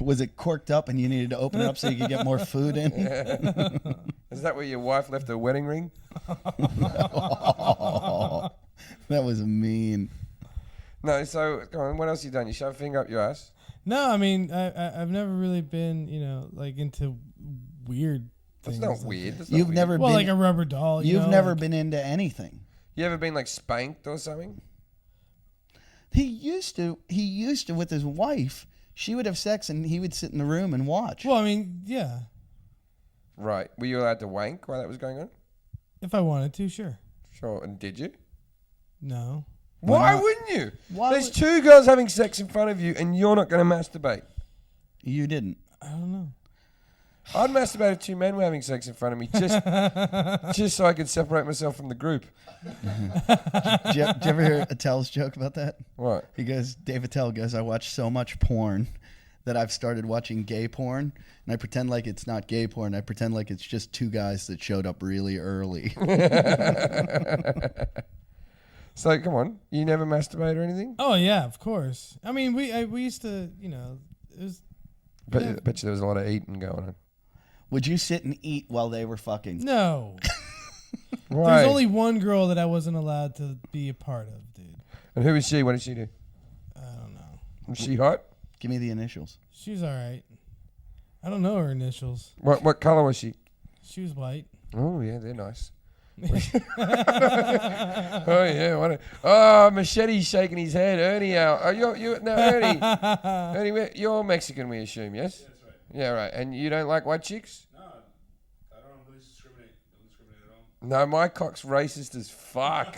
Was it corked up and you needed to open it up so you could get more food in? Yeah. Is that where your wife left her wedding ring? Oh, that was mean. No, so go on, what else you done? You shove a finger up your ass? No, I mean I've never really been, like into weird That's things. not like weird. that. That's not You've weird. never Well, been. like a rubber doll. You've know, never like- been into anything. You ever been like spanked or something? He used to with his wife. She would have sex and he would sit in the room and watch. Well, I mean, yeah. Right. Were you allowed to wank while that was going on? If I wanted to, sure. Sure. And did you? No. Why not? wouldn't you? Why There's would- two girls having sex in front of you and you're not going to masturbate. You didn't. I don't know. I'd masturbate if two men were having sex in front of me just so I could separate myself from the group. Did you ever hear Attell's joke about that? What? He goes, Dave Attell goes, I watch so much porn that I've started watching gay porn, and I pretend like it's not gay porn. I pretend like it's just two guys that showed up really early. So, come on. You never masturbate or anything? Oh yeah, of course. I mean, we used to, it was. But Yeah. I bet you there was a lot of eating going on. Would you sit and eat while they were fucking? No. Why? There's only one girl that I wasn't allowed to be a part of, dude. And who is she? What did she do? I don't know. Was she hot? Give me the initials. She was all right. I don't know her initials. What color was she? She was white. Oh, yeah, they're nice. Oh yeah, Machete's shaking his head. Ernie, Ernie, Ernie, you're Mexican, we assume, yes? Yeah, that's right. Yeah, right. And you don't like white chicks? No, I don't really discriminate. Don't discriminate at all. No, my cock's racist as fuck.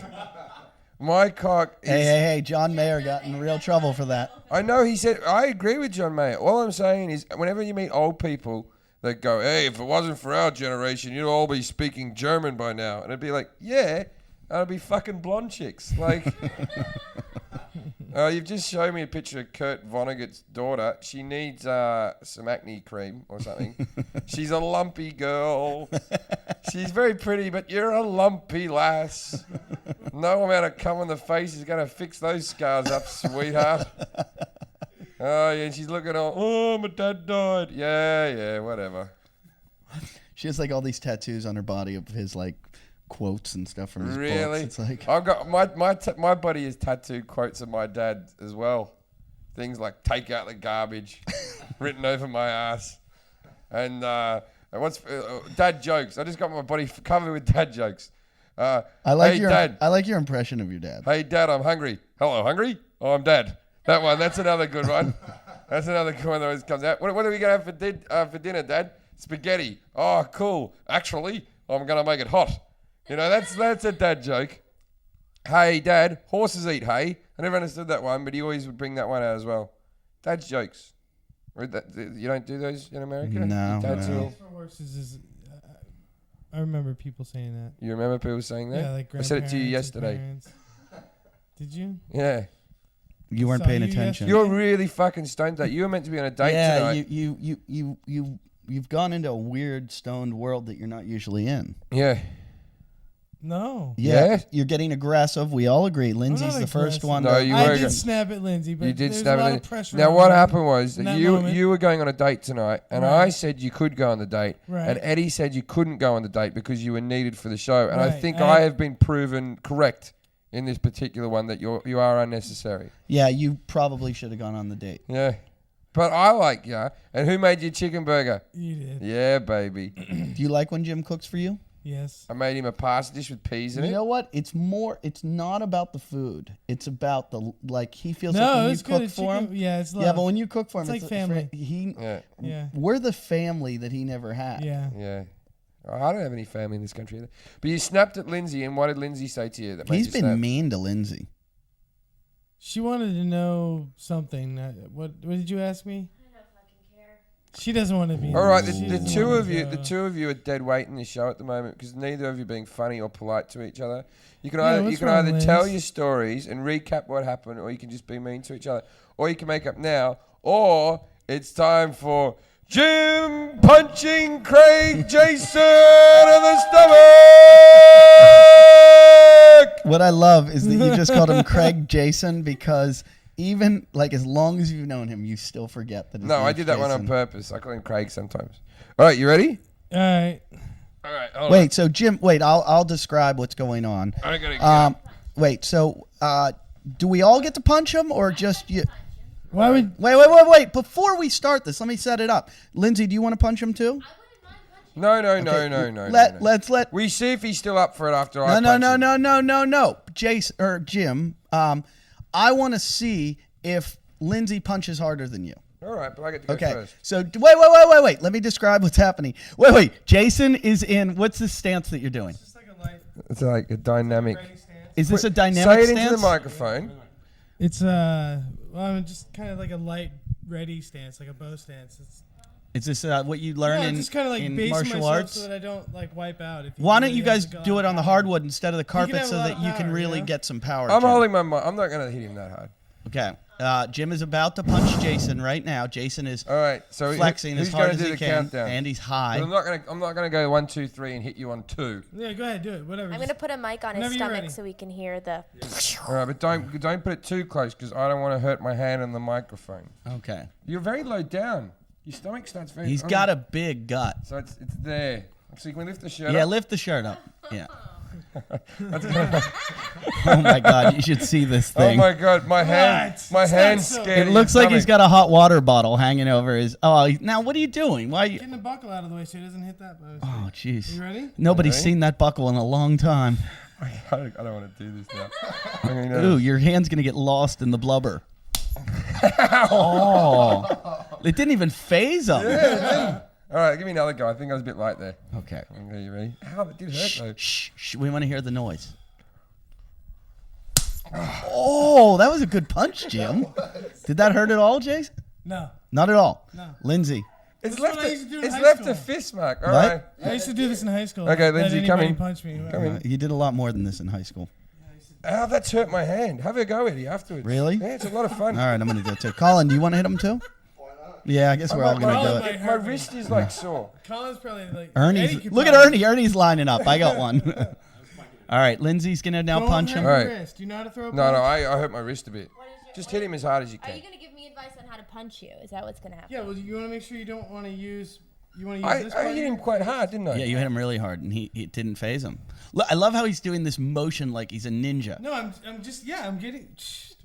My cock is... Hey, John Mayer got in real trouble for that. I know, he said, I agree with John Mayer. All I'm saying is, whenever you meet old people that go, hey, if it wasn't for our generation, you'd all be speaking German by now. And it'd be like, yeah, I'd be fucking blonde chicks. Like... you've just shown me a picture of Kurt Vonnegut's daughter. She needs some acne cream or something. She's a lumpy girl. She's very pretty, but you're a lumpy lass. No amount of cum on the face is going to fix those scars up, sweetheart. Oh, yeah, and she's looking all, oh, my dad died. Yeah, whatever. She has like all these tattoos on her body of his like quotes and stuff from his Really? books. It's like I've got my buddy has tattooed quotes of my dad as well. Things like "take out the garbage," written over my ass, and what's dad jokes. I just got my body covered with dad jokes. I like hey, your Dad. I like your impression of your dad. Hey Dad, I'm hungry. Hello, hungry? Oh, I'm Dad. That one. That's another good one. That's another good one that always comes out. What are we gonna have for dinner, Dad? Spaghetti. Oh, cool. Actually, I'm gonna make it hot. You know, that's a dad joke. Hey, Dad, horses eat hay. I never understood that one, but he always would bring that one out as well. Dad's jokes. You don't do those in America? No, Dad's no. all- For horses is. I remember people saying that. You remember people saying that? Yeah, like I said it to you grandparents and yesterday. parents. Did you? Yeah. You weren't Saw paying you attention. You're really fucking stoned that. You were meant to be on a date yeah, tonight. you've gone into a weird stoned world that you're not usually in. Yeah. No. Yeah? You're getting aggressive. We all agree. Lindsay's the first aggressive. one. No, to- you I were did go- snap at Lindsay, but You did there's snap a lot it. of pressure. Now, on what me happened was in that that you moment. were going on a date tonight, and Right. I said you could go on the date, Right. and Eddie said you couldn't go on the date because you were needed for the show. And I Right. think And- I have been proven correct in this particular one that you are unnecessary. Yeah, you probably should have gone on the date. Yeah. But I like you. And who made you chicken burger? You did. Yeah, baby. Do you like when Jim cooks for you? Yes. I made him a pasta dish with peas in You it. know what? It's not about the food. It's about the like he feels like No, when you it's good. cook It's for chicken. him. Yeah, it's love. Yeah, but when you cook for him, It's like family. Yeah. Yeah. We're the family that he never had. Yeah. Yeah. I don't have any family in this country either. But you snapped at Lindsay, and what did Lindsay say to you? That made He's you been snap? mean to Lindsay. She wanted to know something. What did you ask me? I don't know if I can care. She doesn't want to be. All right, She the doesn't two wanna of you, go. the two of you are dead weight in this show at the moment because neither of you are being funny or polite to each other. You can Yeah, either what's wrong, Liz? tell your stories and recap what happened, or you can just be mean to each other, or you can make up now, or it's time for Jim punching Craig Jason in the stomach. What I love is that you just called him Craig Jason because even like as long as you've known him, you still forget that. His No, I name's did that one on Jason. purpose. I call him Craig sometimes. All right, you ready? All right. All right. Hold on. Wait, so Jim, I'll describe what's going on. I gotta Wait, so do we all get to punch him or just you? Why would? Wait! Before we start this, let me set it up. Lindsay, do you want to punch him too? I wouldn't mind punching. No. Let's let. We see if he's still up for it after I No, punch him. no. Jason or Jim, I want to see if Lindsay punches harder than you. All right, but I get to go Okay. first. So wait. Let me describe what's happening. Wait. Jason is in. What's the stance that you're doing? Just like a light It's like a dynamic. ready stance. Is this a Say dynamic it stance? into the microphone. It's well, I'm just kind of like a light ready stance, like a bow stance. It's Is this what you learn yeah, in, just kind of like in basing martial myself arts? so that I don't like wipe out. If Why don't really you guys have do it on the power. hardwood instead of the carpet have a so lot that of you can power, really you know? get some power? I'm Jim? holding my mic. I'm not going to hit him that hard. Okay. Jim is about to punch Jason right now. Jason is All right. So flexing who's as hard gonna as do he the can, countdown? and he's But high. I'm not gonna go 1, 2, 3 and hit you on 2. Yeah, go ahead, do it. Whatever. I'm just- gonna put a mic on his Whenever you're ready. stomach so we can hear the. All right, but don't put it too close because I don't want to hurt my hand on the microphone. Okay. You're very low down. Your stomach starts very. He's got a big gut. So it's there. So you can lift the shirt. Yeah, up. lift the shirt up. Yeah. Oh my God, you should see this thing. Oh my God, my hand's so- scared. It looks like he's got a hot water bottle hanging over his. Oh, now what are you doing? Why? Are you, Getting the buckle out of the way so it doesn't hit that. oh, jeez. You ready? Nobody's Ready? seen that buckle in a long time. I don't want to do this now. I'm gonna- Ooh, your hand's gonna get lost in the blubber. Oh, it didn't even phase him. All right, give me another go. I think I was a bit light there. Okay. Okay, you ready? Ow, that did hurt though. Shh. We want to hear the noise. Oh, that was a good punch, Jim. Did that hurt at all, Jason? No. Not at all. No. Lindsay. It's what left. I used to do in It's high left school. a fist mark. All What? right. I used to do this in high school. Okay, Let Lindsay, come anybody in. punch me. Come in. You did a lot more than this in high school. Ow, that's hurt my hand. Have a go, Eddie, afterwards. Really? Yeah, it's a lot of fun. All right, I'm gonna do it too. Colin, do you want to hit him too? Yeah, I guess we're all gonna do it. My wrist is like sore. Colin's probably like. Ernie's. Eddie could Look at probably- Ernie. Ernie's lining up. I got one. All right, Lindsay's gonna now Don't punch hurt him. your All right. wrist. Do you know how to throw a No, punch? I hurt my wrist a bit. What is your- Just what hit is- him as hard as you Are can. you gonna give me advice on how to punch you? Is that what's gonna happen? Yeah, well, you want to make sure you don't want to use. You want to use I this. hit button? him quite hard, didn't I? Yeah, you hit him really hard, and he didn't phase him. Look, I love how he's doing this motion like he's a ninja. No, I'm just. Yeah, I'm getting.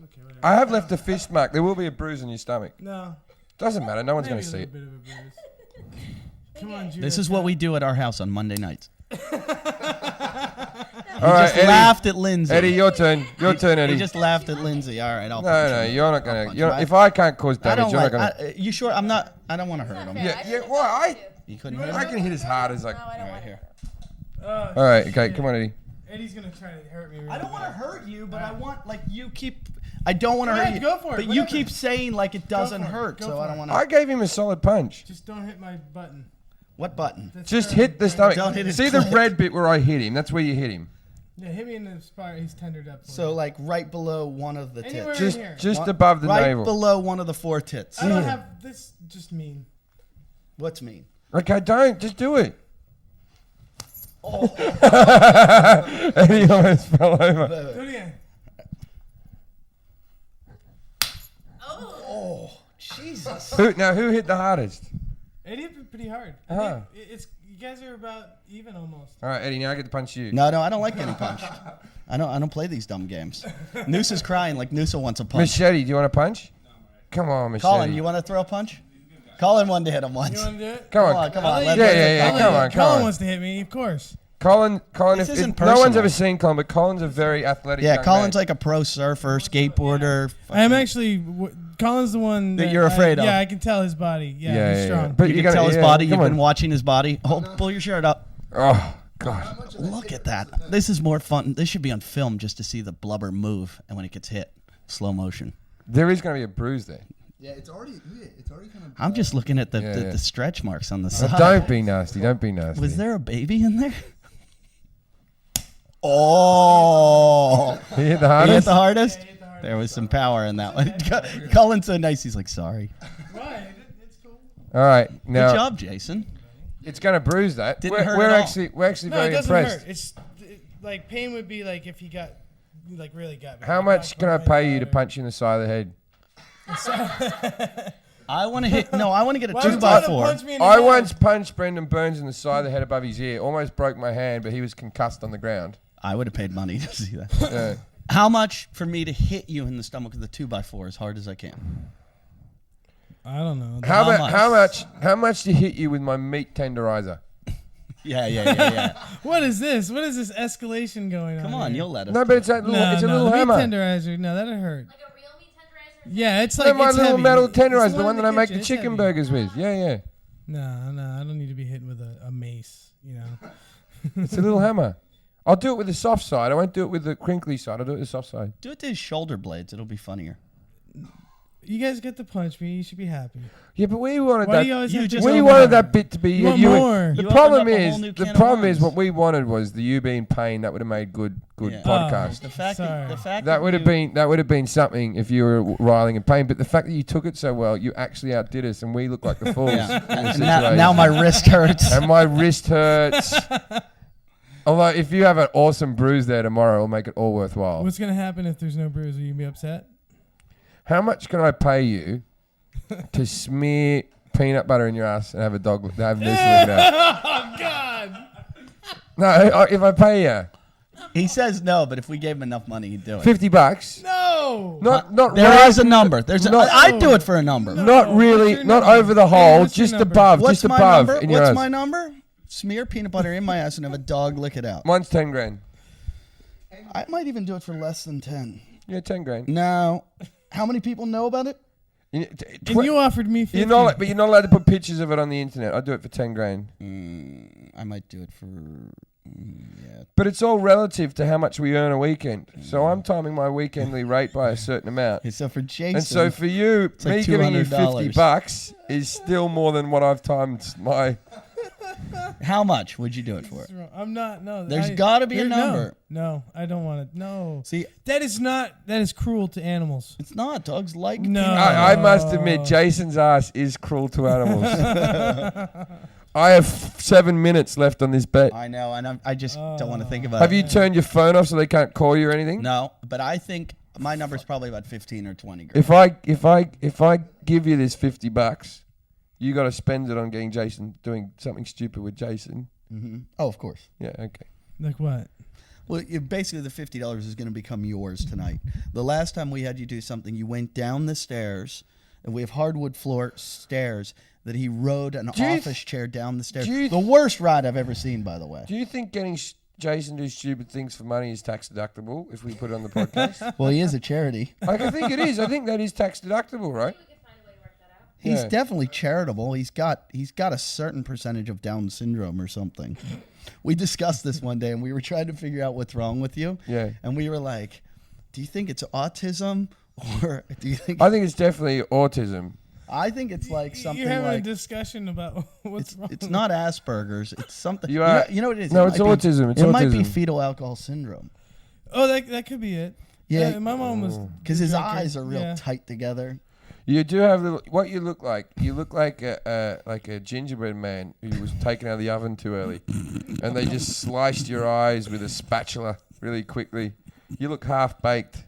Okay, whatever. I have left a fist mark. There will be a bruise on your stomach. No. Doesn't matter. No one's Maybe going to a see little it. bit of a bruise. Come on, Judah. This is what we do at our house on Monday nights. All right, Just Eddie. laughed at Lindsay. Eddie, your turn. Your turn, Eddie. He just laughed at Lindsay. All right, I'll punch No, him. you're not I'll going punch to. him. If I can't cause I damage, don't you're like. not going to. You sure? I'm not. I don't want to hurt him. Yeah, why? You couldn't I hit him. can hit as hard as I. No, I don't want here. to. All right, okay, come on, Eddie. Eddie's gonna try to hurt me. Really I don't want to bad. hurt you, but I want like you keep. I don't want to Go hurt ahead, you. go for it, But you whatever. keep saying like it doesn't for it, hurt, go so for I don't it. want I to. gave him a solid punch. Just don't hit my button. What button? That's Just not- hit the stomach. Don't hit his See the clit. red bit where I hit him? That's where you hit him. Yeah, hit me in the spot. He's tendered up. For So me. like right below one of the Anywhere tits. in here. Just One- above the right navel. below one of the four tits. I don't have this. Just mean. What's mean? Okay, don't. Just do it. Eddie almost fell over. Do it again. Jesus. Who hit the hardest? Eddie hit it pretty hard. Uh-huh. It's you guys are about even almost. All right, Eddie, now I get to punch you. No, I don't like getting punched. I don't play these dumb games. Noose is crying like Noose wants a punch. Machete, do you want a punch? Come on, Machete. Colin, you want to throw a punch? Colin wanted to hit him once. You want to do it? Come Come on. on, come I'll on. let Let Yeah, him- yeah, yeah. Colin- Come on, Colin come on. wants to hit me, of course. Colin, This if isn't no one's personal. ever seen Colin, but Colin's a very athletic Yeah, young Colin's man. like a pro surfer, skateboarder. I am actually. Colin's the one That you're afraid of. Yeah, I can tell his body. Yeah, Yeah, he's yeah, strong. yeah. But You you can tell his body. Come You've been on. watching his body. Oh, pull your shirt up. Oh, God. Look at that. This is more fun. This should be on film just to see the blubber move and when it gets hit. Slow motion. There is going to be a bruise there. Yeah, it's already kind of. I'm just looking at the, Yeah, the, yeah. the stretch marks on the But side. don't be nasty. Don't be nasty. Was there a baby in there? Oh. He hit the He hit hardest? the hardest? Yeah, he hit the hardest. There was some power in that one. Colin's so nice. He's like, sorry. Why? It's cool. All right. Good Now, job, Jason. it's going to bruise that. Didn't we're hurt we're at all. actually No, very it doesn't impressed. hurt. It's like pain would be like if he got like really got me. How much can I pay you to punch you in the side of the head? I want to hit. No, I want to get a Why would you 2x4. punch me in the I head? once punched Brendan Burns in the side of the head above his ear. Almost broke my hand, but he was concussed on the ground. I would have paid money to see that. Yeah. How much for me to hit you in the stomach with a 2x4 as hard as I can? I don't know. How much to hit you with my meat tenderizer? Yeah. What is this? What is this escalation going on? Come on, here? you'll let us. No, but it's that little, No, it's a no, little the meat hammer. tenderizer. No, that'd hurt. Like a real meat tenderizer? Yeah, it's No, like my it's little heavy. metal It's tenderizer, the one in that I make the kitchen. It's chicken heavy. burgers with. Yeah. No, I don't need to be hit with a mace. You know. It's a little hammer. I'll do it with the soft side. I won't do it with the crinkly side. I'll do it with the soft side. Do it to his shoulder blades. It'll be funnier. You guys get to punch me. You should be happy. Yeah, but we wanted Why that. do you always you have to just go We opened wanted more? that bit to be You want you. more. The You problem opened up a is, whole new the can of problem is, worms. what we wanted was the you being pain. That would have made good Yeah. podcast. The fact Sorry. That would have been something if you were riling in pain. But the fact that you took it so well, you actually outdid us, and we look like the fools. Yeah. in the And situation. now my wrist hurts. and my wrist hurts. Although if you have an awesome bruise there tomorrow, it'll make it all worthwhile. What's gonna happen if there's no bruise? Are you gonna be upset? How much can I pay you to smear peanut butter in your ass and have a dog have this looking at? Oh God! No, if I pay you, He says no, but if we gave him enough money, he'd do it. $50. No. Not There right- is a number. There's a, Not- I'd do it for a number. No. Not really. What's your Not number? over the Hey, hole. what's your Just number? above. What's just my above. number? In your What's ass. my number? Smear peanut butter in my ass and have a dog lick it out. Mine's 10 grand. I might even do it for less than 10. Yeah, 10 grand. Now, how many people know about it? And you offered me 50. but you're not allowed to put pictures of it on the internet. I'd do it for 10 grand. I might do it for yeah. But it's all relative to how much we earn a weekend. So I'm timing my weekendly rate by a certain amount. Okay, so for Jason, And so for you, like me giving you $200. $50 is still more than what I've timed my. how much would you do it for? I'm not. No. There's gotta be a number. No, I don't want it. No. See, That is not. That is cruel to animals. it's not. Dogs like No. peanut I must admit, Jason's ass is cruel to animals. I have 7 minutes left on this bet. I know, and I just don't want to think about Have it. you turned your phone off so they can't call you or anything? No, but I think my number's probably about 15 or 20 grand. If I give you this $50, you got to spend it on getting Jason doing something stupid with Jason. Oh, of course. Yeah, okay. Like what? Well, basically the $50 is going to become yours tonight. The last time we had you do something, you went down the stairs, and we have hardwood floor stairs, that he rode an Do you office chair down the stairs. do you The worst ride I've ever seen, by the way. Do you think getting Jason to do stupid things for money is tax deductible if we put it on the podcast? Well, he is a charity. I think it is. I think that is tax deductible, right? We could find a way to work that out. He's Yeah. definitely charitable. He's got a certain percentage of Down syndrome or something. We discussed this one day, and we were trying to figure out what's wrong with you. Yeah. And we were like, do you think it's autism, or do you think... I think it's definitely autism. I think it's like something You're having a like... discussion about what's wrong. It's not Asperger's. It's something. You are- you know what it is? No, It it's might be- autism. It's it might be autism. fetal alcohol syndrome. Oh, that could be it. Yeah. My mom was. Because his drinker. eyes are real Yeah. tight together. You do have what you look like. You look like a gingerbread man who was taken out of the oven too early, and they just sliced your eyes with a spatula really quickly. You look half baked.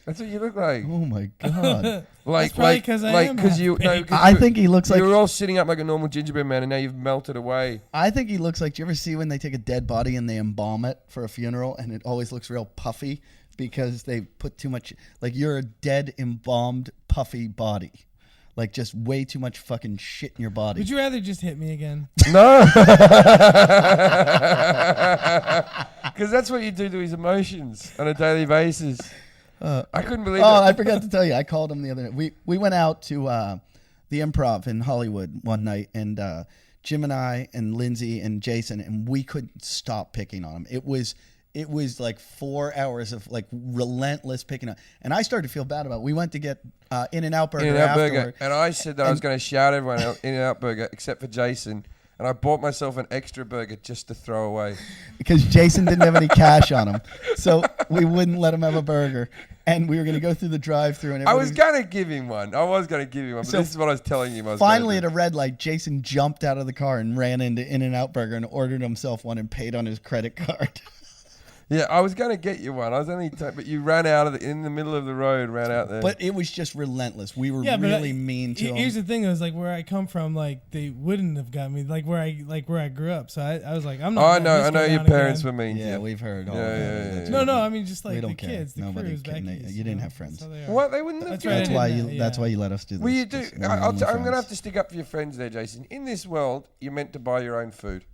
That's what you look like. Oh my god! Like, probably 'cause I am because you. No, half-baked. 'cause I you- think he looks like. you were all sitting up like a normal gingerbread man, and now you've melted away. I think he looks like. Do you ever see when they take a dead body and they embalm it for a funeral, and it always looks real puffy because they put too much. Like you're a dead embalmed puffy body, like just way too much fucking shit in your body. Would you rather just hit me again? No, because that's what you do to his emotions on a daily basis. I couldn't believe Oh, it. I forgot to tell you. I called him the other night. We went out to the Improv in Hollywood one night, and Jim and I and Lindsay and Jason, and we couldn't stop picking on him. It was like 4 hours of like relentless picking on. And I started to feel bad about it. We went to get In-N-Out Burger In-N-Out afterward. Burger, and I said that I was going to shout everyone out In-N-Out Burger except for Jason, and I bought myself an extra burger just to throw away. Because Jason didn't have any cash on him. So we wouldn't let him have a burger. And we were going to go through the drive-thru. And I was everybody going to give him one. But So this is what I was telling him. finally, at a red light, Jason jumped out of the car and ran into In-N-Out Burger and ordered himself one and paid on his credit card. Yeah, I was going to get you one. I was only, but you ran out of in the middle of the road, ran out there. But it was just relentless. We were Yeah, but really mean to Here's him. the thing: is like where I come from, like they wouldn't have got me, like where I grew up. So I was like, I'm not. I letting know, this I go know your down parents again. were mean. to Yeah, you. we've heard all Yeah, that. yeah, That's yeah. right. No, I mean just like We the don't care. kids, the Nobody crews, can- Becky's, you didn't know, have friends. that's how they are. What, they wouldn't have That's given right, That's you- why didn't you. know, That's yeah. why you let us do this. Well, you do. This- we're only I'm going to friends. have to stick up for your friends there, Jason. In this world, you're meant to buy your own food.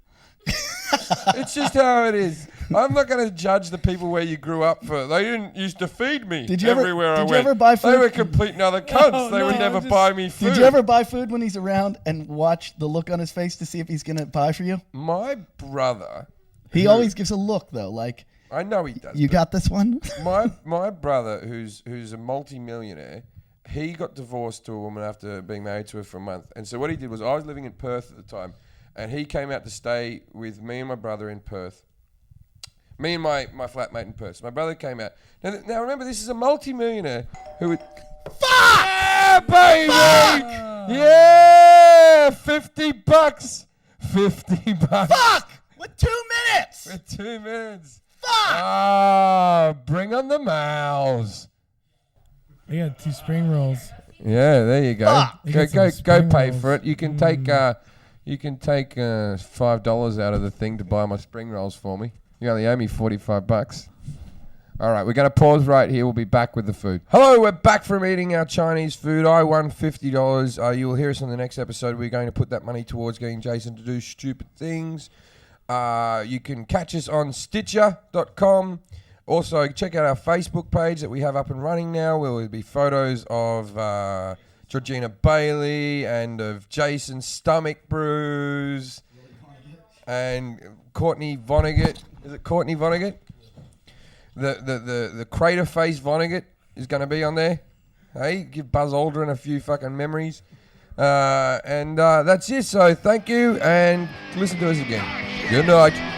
It's just how it is. I'm not going to judge the people where you grew up for. They didn't used to feed me Did you ever- everywhere I did you went. ever buy They food? were complete and other cunts. They no, would never just- buy me food. Did you ever buy food when he's around and watch the look on his face to see if he's gonna buy for you? My brother, He always gives a look though, like I know he does. you but got this one. my brother, who's a multi-millionaire, he got divorced to a woman after being married to her for a month. And so what he did was, I was living in Perth at the time, and he came out to stay with me and my brother in Perth. Me and my flatmate in Perth. So my brother came out. Now remember, this is a multi-millionaire who would... Fuck! Yeah, baby! Yeah! $50. $50. Fuck! With 2 minutes. For 2 minutes. Fuck! Ah, bring on the mouse. I got 2 spring rolls. Yeah, there you go. Fuck. Go, Get some go spring pay rolls. for it. You can take You can take $5 out of the thing to buy my spring rolls for me. You only owe me $45. All right, we're going to pause right here. We'll be back with the food. Hello, we're back from eating our Chinese food. I won $50. You will hear us on the next episode. We're going to put that money towards getting Jason to do stupid things. You can catch us on Stitcher.com. Also, check out our Facebook page that we have up and running now, where will be photos of Georgina Bailey and of Jason's stomach bruise and Courtney Vonnegut. Is it Courtney Vonnegut? The crater face Vonnegut is going to be on there. Hey, give Buzz Aldrin a few fucking memories. And that's it. So thank you, and listen to us again. Good night.